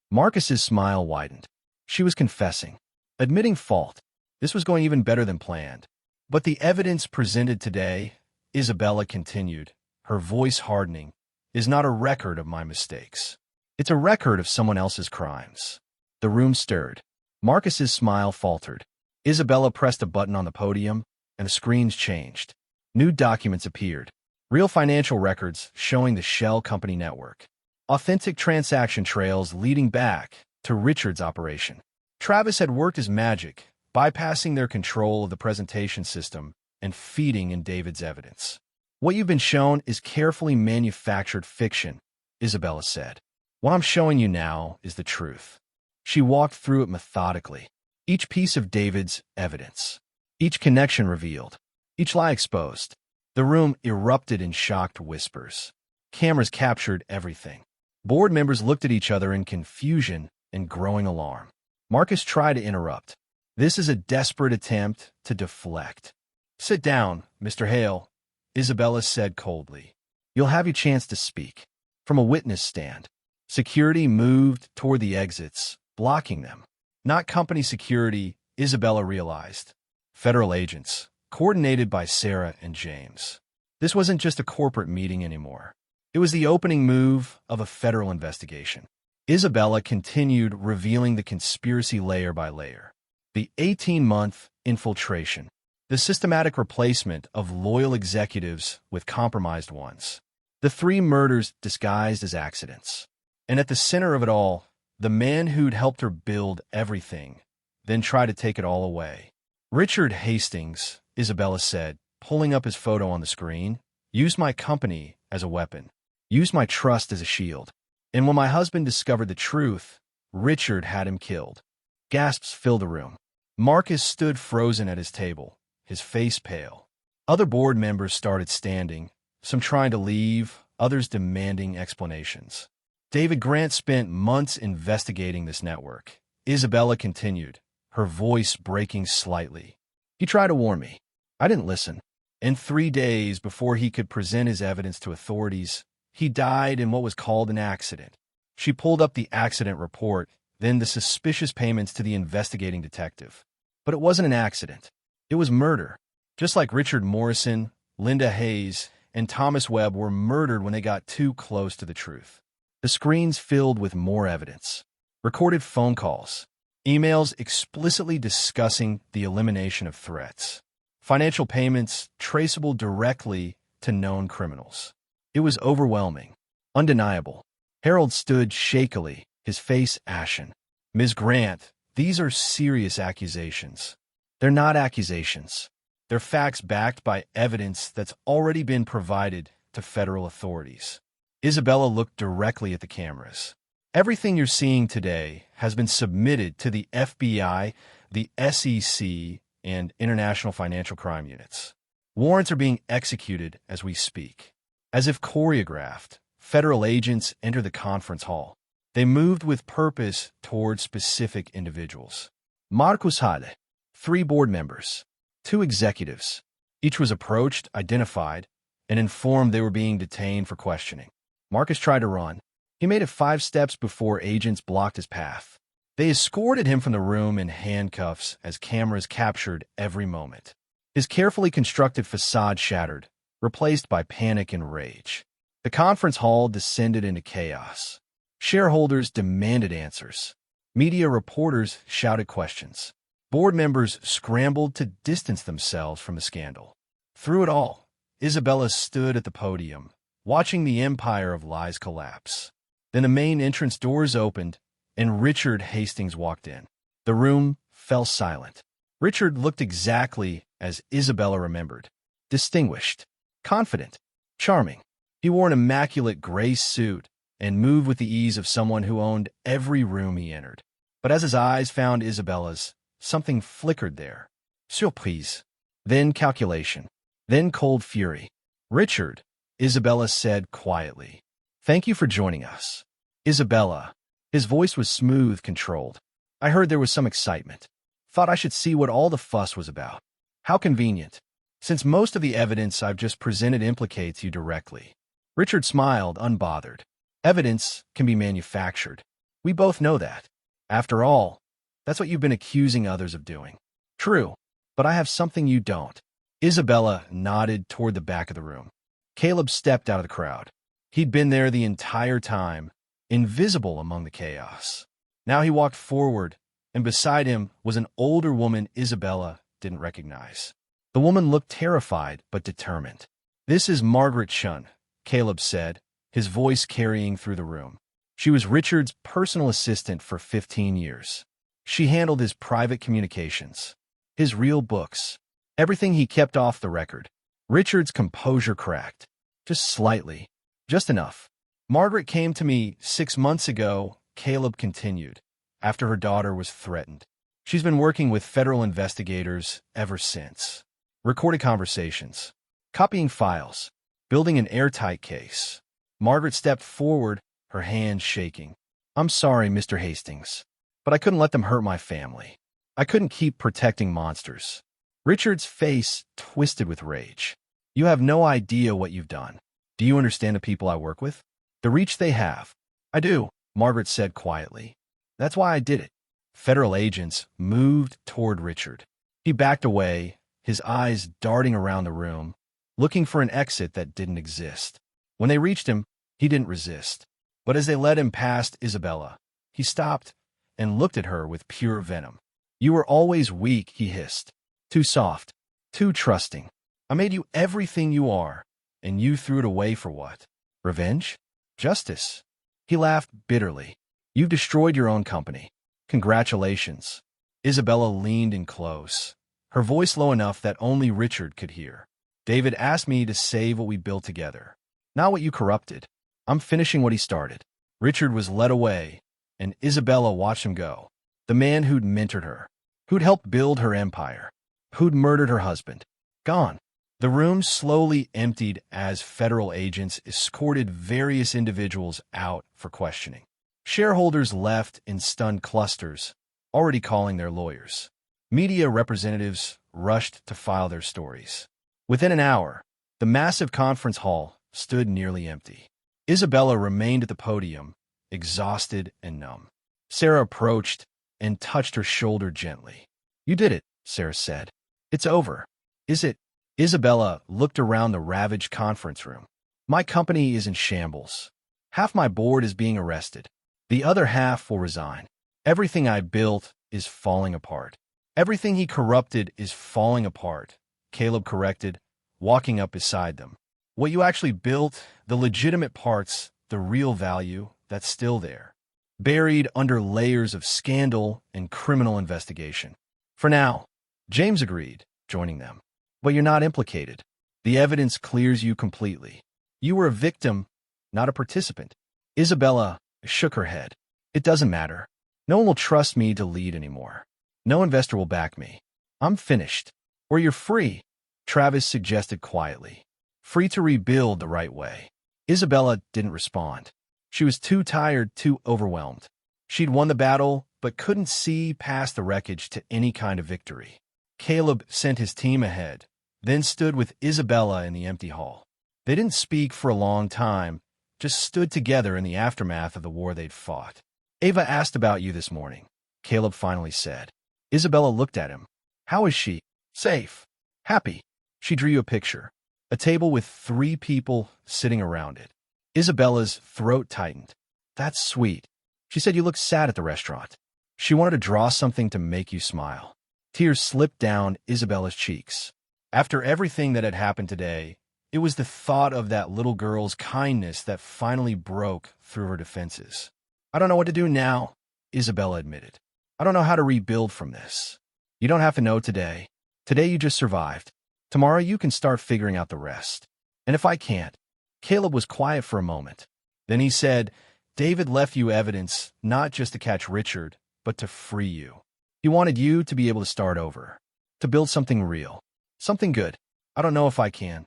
Marcus's smile widened. She was confessing, admitting fault. This was going even better than planned. "But the evidence presented today," Isabella continued, her voice hardening, "is not a record of my mistakes. It's a record of someone else's crimes." The room stirred. Marcus's smile faltered. Isabella pressed a button on the podium, and the screens changed. New documents appeared. Real financial records showing the shell company network. Authentic transaction trails leading back to Richard's operation. Travis had worked his magic, bypassing their control of the presentation system and feeding in David's evidence. "What you've been shown is carefully manufactured fiction," Isabella said. "What I'm showing you now is the truth." She walked through it methodically. Each piece of David's evidence. Each connection revealed. Each lie exposed. The room erupted in shocked whispers. Cameras captured everything. Board members looked at each other in confusion and growing alarm. Marcus tried to interrupt. "This is a desperate attempt to deflect." "Sit down, Mr. Hale," Isabella said coldly. "You'll have your chance to speak." From a witness stand, security moved toward the exits, blocking them. Not company security, Isabella realized. Federal agents, coordinated by Sarah and James. This wasn't just a corporate meeting anymore. It was the opening move of a federal investigation. Isabella continued revealing the conspiracy layer by layer. The 18-month infiltration. The systematic replacement of loyal executives with compromised ones. The 3 murders disguised as accidents. And at the center of it all, the man who'd helped her build everything, then try to take it all away. "Richard Hastings," Isabella said, pulling up his photo on the screen, "used my company as a weapon, used my trust as a shield. And when my husband discovered the truth, Richard had him killed." Gasps filled the room. Marcus stood frozen at his table, his face pale. Other board members started standing, some trying to leave, others demanding explanations. David Grant spent months investigating this network. Isabella continued, her voice breaking slightly. "He tried to warn me. I didn't listen. And 3 days before he could present his evidence to authorities, he died in what was called an accident." She pulled up the accident report, then the suspicious payments to the investigating detective. But it wasn't an accident. It was murder. Just like Richard Morrison, Linda Hayes, and Thomas Webb were murdered when they got too close to the truth. The screens filled with more evidence. Recorded phone calls. Emails explicitly discussing the elimination of threats. Financial payments traceable directly to known criminals. It was overwhelming. Undeniable. Harold stood shakily, his face ashen. "Ms. Grant, these are serious accusations." "They're not accusations. They're facts backed by evidence that's already been provided to federal authorities." Isabella looked directly at the cameras. "Everything you're seeing today has been submitted to the FBI, the SEC, and international financial crime units. Warrants are being executed as we speak. As if choreographed, federal agents enter the conference hall. They moved with purpose toward specific individuals. Marcus Hade, 3 board members, 2 executives. Each was approached, identified, and informed they were being detained for questioning. Marcus tried to run. He made it 5 steps before agents blocked his path. They escorted him from the room in handcuffs as cameras captured every moment. His carefully constructed facade shattered, replaced by panic and rage. The conference hall descended into chaos. Shareholders demanded answers. Media reporters shouted questions. Board members scrambled to distance themselves from the scandal. Through it all, Isabella stood at the podium, watching the empire of lies collapse. Then the main entrance doors opened, and Richard Hastings walked in. The room fell silent. Richard looked exactly as Isabella remembered. Distinguished, confident, charming. He wore an immaculate gray suit and moved with the ease of someone who owned every room he entered. But as his eyes found Isabella's, something flickered there. Surprise. Then calculation. Then cold fury. Richard, Isabella said quietly. Thank you for joining us. Isabella. His voice was smooth, controlled. I heard there was some excitement. Thought I should see what all the fuss was about. How convenient, since most of the evidence I've just presented implicates you directly. Richard smiled, unbothered. Evidence can be manufactured. We both know that. After all, that's what you've been accusing others of doing. True, but I have something you don't. Isabella nodded toward the back of the room. Caleb stepped out of the crowd. He'd been there the entire time, invisible among the chaos. Now he walked forward, and beside him was an older woman Isabella didn't recognize. The woman looked terrified but determined. This is Margaret Chun, Caleb said, his voice carrying through the room. She was Richard's personal assistant for 15 years. She handled his private communications, his real books, everything he kept off the record. Richard's composure cracked. Just slightly. Just enough. Margaret came to me 6 months ago, Caleb continued, after her daughter was threatened. She's been working with federal investigators ever since. Recorded conversations, copying files, building an airtight case. Margaret stepped forward, her hands shaking. I'm sorry, Mr. Hastings, but I couldn't let them hurt my family. I couldn't keep protecting monsters. Richard's face twisted with rage. You have no idea what you've done. Do you understand the people I work with? The reach they have. I do, Margaret said quietly. That's why I did it. Federal agents moved toward Richard. He backed away, his eyes darting around the room, looking for an exit that didn't exist. When they reached him, he didn't resist. But as they led him past Isabella, he stopped and looked at her with pure venom. You were always weak, he hissed. Too soft, too trusting. I made you everything you are, and you threw it away for what? Revenge? Justice? He laughed bitterly. You've destroyed your own company. Congratulations. Isabella leaned in close, her voice low enough that only Richard could hear. David asked me to save what we built together, not what you corrupted. I'm finishing what he started. Richard was led away, and Isabella watched him go. The man who'd mentored her, who'd helped build her empire, who'd murdered her husband. Gone. The room slowly emptied as federal agents escorted various individuals out for questioning. Shareholders left in stunned clusters, already calling their lawyers. Media representatives rushed to file their stories. Within an hour, the massive conference hall stood nearly empty. Isabella remained at the podium, exhausted and numb. Sarah approached and touched her shoulder gently. You did it, Sarah said. It's over. Is it? Isabella looked around the ravaged conference room. My company is in shambles. Half my board is being arrested. The other half will resign. Everything I built is falling apart. Everything he corrupted is falling apart, Caleb corrected, walking up beside them. What you actually built, the legitimate parts, the real value, that's still there, buried under layers of scandal and criminal investigation. For now, James agreed, joining them. But you're not implicated. The evidence clears you completely. You were a victim, not a participant. Isabella shook her head. It doesn't matter. No one will trust me to lead anymore. No investor will back me. I'm finished. Or you're free, Travis suggested quietly. Free to rebuild the right way. Isabella didn't respond. She was too tired, too overwhelmed. She'd won the battle, but couldn't see past the wreckage to any kind of victory. Caleb sent his team ahead, then stood with Isabella in the empty hall. They didn't speak for a long time, just stood together in the aftermath of the war they'd fought. Ava asked about you this morning, Caleb finally said. Isabella looked at him. How is she? Safe. Happy. She drew you a picture. A table with 3 people sitting around it. Isabella's throat tightened. That's sweet. She said you looked sad at the restaurant. She wanted to draw something to make you smile. Tears slipped down Isabella's cheeks. After everything that had happened today, it was the thought of that little girl's kindness that finally broke through her defenses. I don't know what to do now, Isabella admitted. I don't know how to rebuild from this. You don't have to know today. Today you just survived. Tomorrow you can start figuring out the rest. And if I can't. Caleb was quiet for a moment. Then he said, David left you evidence not just to catch Richard, but to free you. He wanted you to be able to start over, to build something real, something good. I don't know if I can.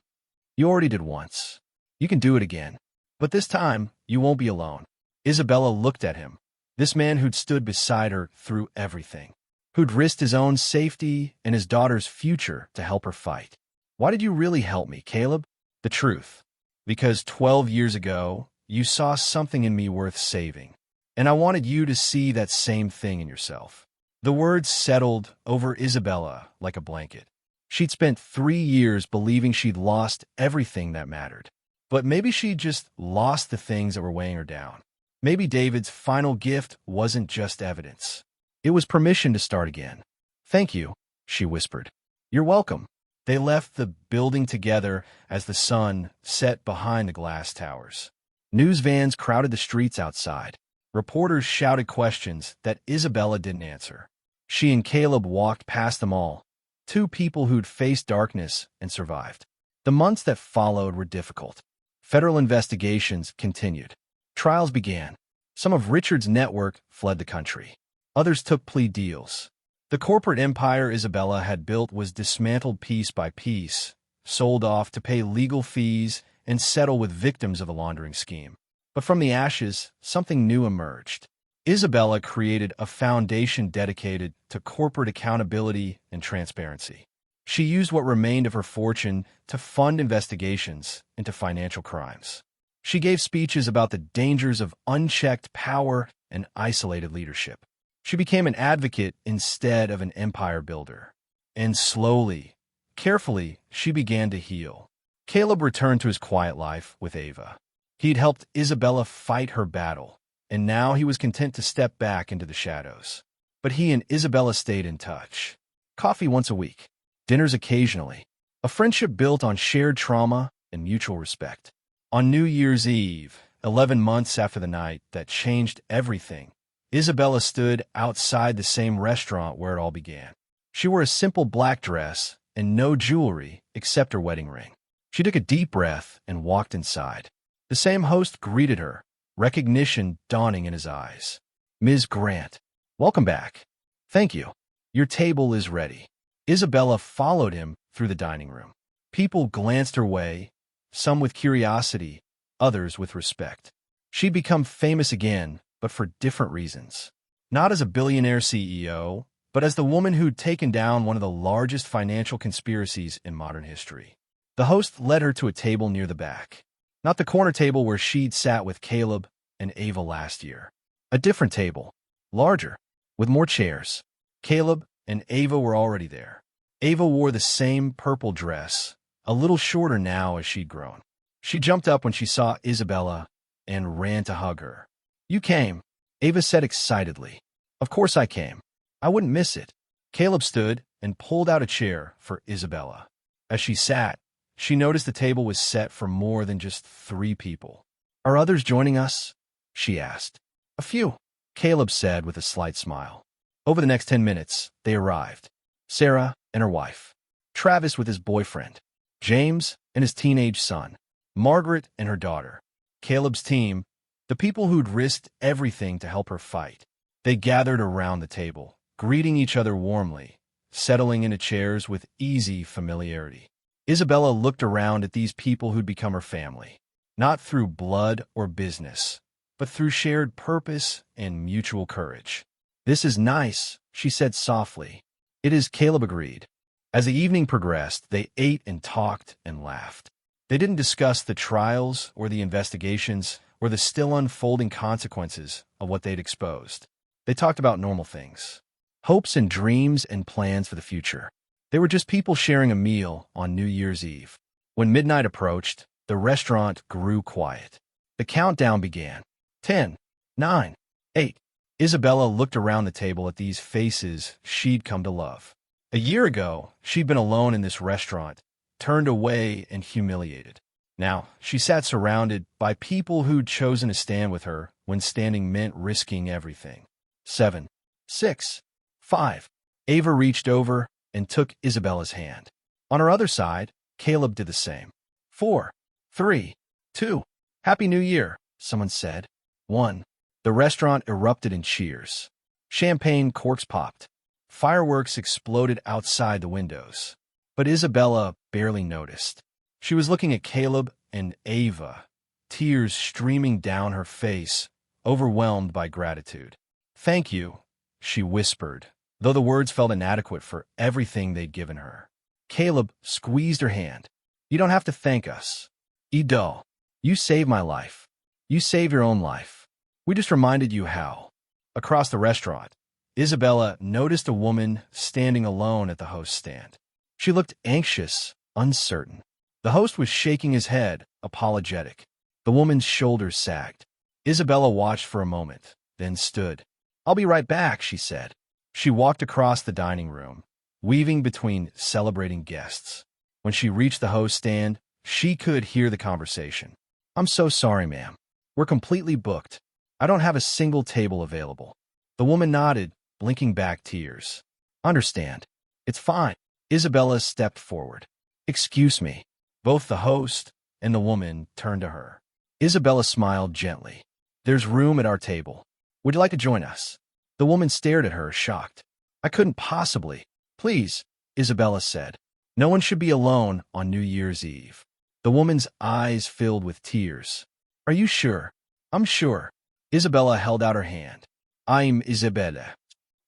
You already did once. You can do it again. But this time, you won't be alone. Isabella looked at him, this man who'd stood beside her through everything, who'd risked his own safety and his daughter's future to help her fight. Why did you really help me, Caleb? The truth. Because 12 years ago, you saw something in me worth saving, and I wanted you to see that same thing in yourself. The words settled over Isabella like a blanket. She'd spent 3 years believing she'd lost everything that mattered. But maybe she'd just lost the things that were weighing her down. Maybe David's final gift wasn't just evidence. It was permission to start again. Thank you, she whispered. You're welcome. They left the building together as the sun set behind the glass towers. News vans crowded the streets outside. Reporters shouted questions that Isabella didn't answer. She and Caleb walked past them all, 2 people who'd faced darkness and survived. The months that followed were difficult. Federal investigations continued. Trials began. Some of Richard's network fled the country. Others took plea deals. The corporate empire Isabella had built was dismantled piece by piece, sold off to pay legal fees and settle with victims of a laundering scheme. But from the ashes, something new emerged. Isabella created a foundation dedicated to corporate accountability and transparency. She used what remained of her fortune to fund investigations into financial crimes. She gave speeches about the dangers of unchecked power and isolated leadership. She became an advocate instead of an empire builder. And slowly, carefully, she began to heal. Caleb returned to his quiet life with Ava. He'd helped Isabella fight her battle, and now he was content to step back into the shadows. But he and Isabella stayed in touch. Coffee once a week, dinners occasionally, a friendship built on shared trauma and mutual respect. On New Year's Eve, 11 months after the night that changed everything, Isabella stood outside the same restaurant where it all began. She wore a simple black dress and no jewelry except her wedding ring. She took a deep breath and walked inside. The same host greeted her, recognition dawning in his eyes. Ms. Grant, welcome back. Thank you. Your table is ready. Isabella followed him through the dining room. People glanced her way, some with curiosity, others with respect. She'd become famous again, but for different reasons. Not as a billionaire CEO, but as the woman who'd taken down one of the largest financial conspiracies in modern history. The host led her to a table near the back. Not the corner table where she'd sat with Caleb and Ava last year. A different table, larger, with more chairs. Caleb and Ava were already there. Ava wore the same purple dress, a little shorter now as she'd grown. She jumped up when she saw Isabella and ran to hug her. You came, Ava said excitedly. Of course I came. I wouldn't miss it. Caleb stood and pulled out a chair for Isabella. As she sat, she noticed the table was set for more than just 3 people. Are others joining us? She asked. A few, Caleb said with a slight smile. Over the next 10 minutes, they arrived. Sarah and her wife. Travis with his boyfriend. James and his teenage son. Margaret and her daughter. Caleb's team, the people who'd risked everything to help her fight. They gathered around the table, greeting each other warmly, settling into chairs with easy familiarity. Isabella looked around at these people who'd become her family, not through blood or business, but through shared purpose and mutual courage. This is nice, she said softly. It is, Caleb agreed. As the evening progressed, they ate and talked and laughed. They didn't discuss the trials or the investigations or the still unfolding consequences of what they'd exposed. They talked about normal things, hopes and dreams and plans for the future. They were just people sharing a meal on New Year's Eve. When midnight approached, the restaurant grew quiet. The countdown began. 10, 9, 8. Isabella looked around the table at these faces she'd come to love. A year ago, she'd been alone in this restaurant, turned away and humiliated. Now, she sat surrounded by people who'd chosen to stand with her when standing meant risking everything. 7, 6, 5. Ava reached over and took Isabella's hand. On her other side, Caleb did the same. 4, 3, 2. Happy New Year, someone said. 1. The restaurant erupted in cheers. Champagne corks popped. Fireworks exploded outside the windows. But Isabella barely noticed. She was looking at Caleb and Ava, tears streaming down her face, overwhelmed by gratitude. "Thank you," she whispered, though the words felt inadequate for everything they'd given her. Caleb squeezed her hand. "You don't have to thank us. Ido, you saved my life. You saved your own life. We just reminded you how." Across the restaurant, Isabella noticed a woman standing alone at the host's stand. She looked anxious, uncertain. The host was shaking his head, apologetic. The woman's shoulders sagged. Isabella watched for a moment, then stood. "I'll be right back," she said. She walked across the dining room, weaving between celebrating guests. When she reached the host stand, she could hear the conversation. "I'm so sorry, ma'am. We're completely booked. I don't have a single table available." The woman nodded, blinking back tears. "Understand. It's fine." Isabella stepped forward. "Excuse me." Both the host and the woman turned to her. Isabella smiled gently. "There's room at our table. Would you like to join us?" The woman stared at her, shocked. "I couldn't possibly." "Please," Isabella said. "No one should be alone on New Year's Eve." The woman's eyes filled with tears. "Are you sure?" "I'm sure." Isabella held out her hand. "I'm Isabella."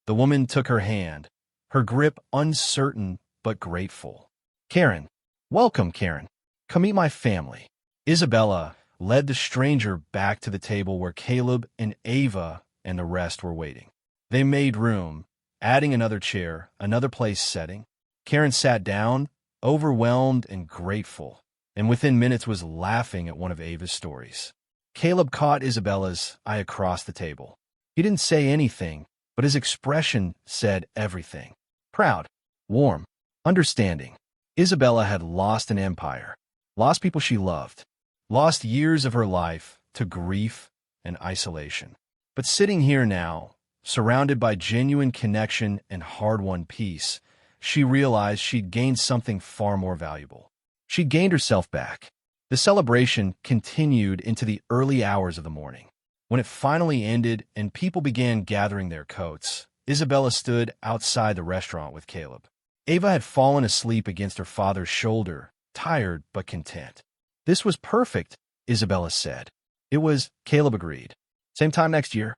The woman took her hand, her grip uncertain but grateful. "Karen. Welcome, Karen. Come meet my family." Isabella led the stranger back to the table where Caleb and Ava and the rest were waiting. They made room, adding another chair, another place setting. Karen sat down, overwhelmed and grateful, and within minutes was laughing at one of Ava's stories. Caleb caught Isabella's eye across the table. He didn't say anything, but his expression said everything. Proud, warm, understanding. Isabella had lost an empire, lost people she loved, lost years of her life to grief and isolation. But sitting here now, surrounded by genuine connection and hard-won peace, she realized she'd gained something far more valuable. She'd gained herself back. The celebration continued into the early hours of the morning. When it finally ended and people began gathering their coats, Isabella stood outside the restaurant with Caleb. Ava had fallen asleep against her father's shoulder, tired but content. "This was perfect," Isabella said. "It was," Caleb agreed. "Same time next year."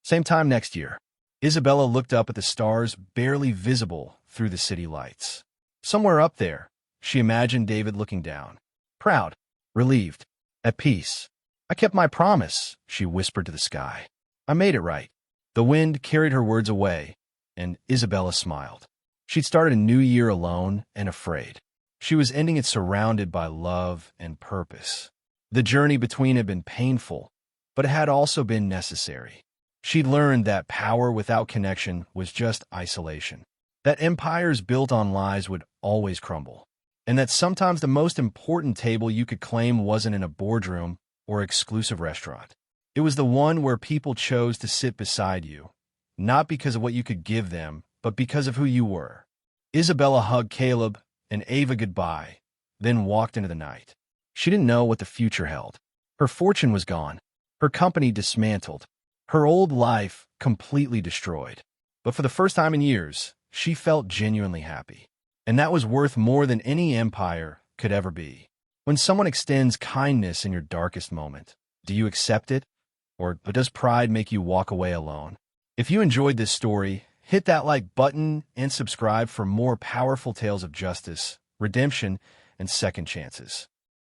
"Same time next year." Isabella looked up at the stars barely visible through the city lights. Somewhere up there, she imagined David looking down. Proud, relieved, at peace. "I kept my promise," she whispered to the sky. "I made it right." The wind carried her words away, and Isabella smiled. She'd started a new year alone and afraid. She was ending it surrounded by love and purpose. The journey between had been painful, but it had also been necessary. She'd learned that power without connection was just isolation, that empires built on lies would always crumble, and that sometimes the most important table you could claim wasn't in a boardroom or exclusive restaurant. It was the one where people chose to sit beside you, not because of what you could give them, but because of who you were. Isabella hugged Caleb and Ava goodbye, then walked into the night. She didn't know what the future held. Her fortune was gone, her company dismantled, her old life completely destroyed. But for the first time in years, she felt genuinely happy. And that was worth more than any empire could ever be. When someone extends kindness in your darkest moment, do you accept it? Or does pride make you walk away alone? If you enjoyed this story, hit that like button and subscribe for more powerful tales of justice, redemption, and second chances.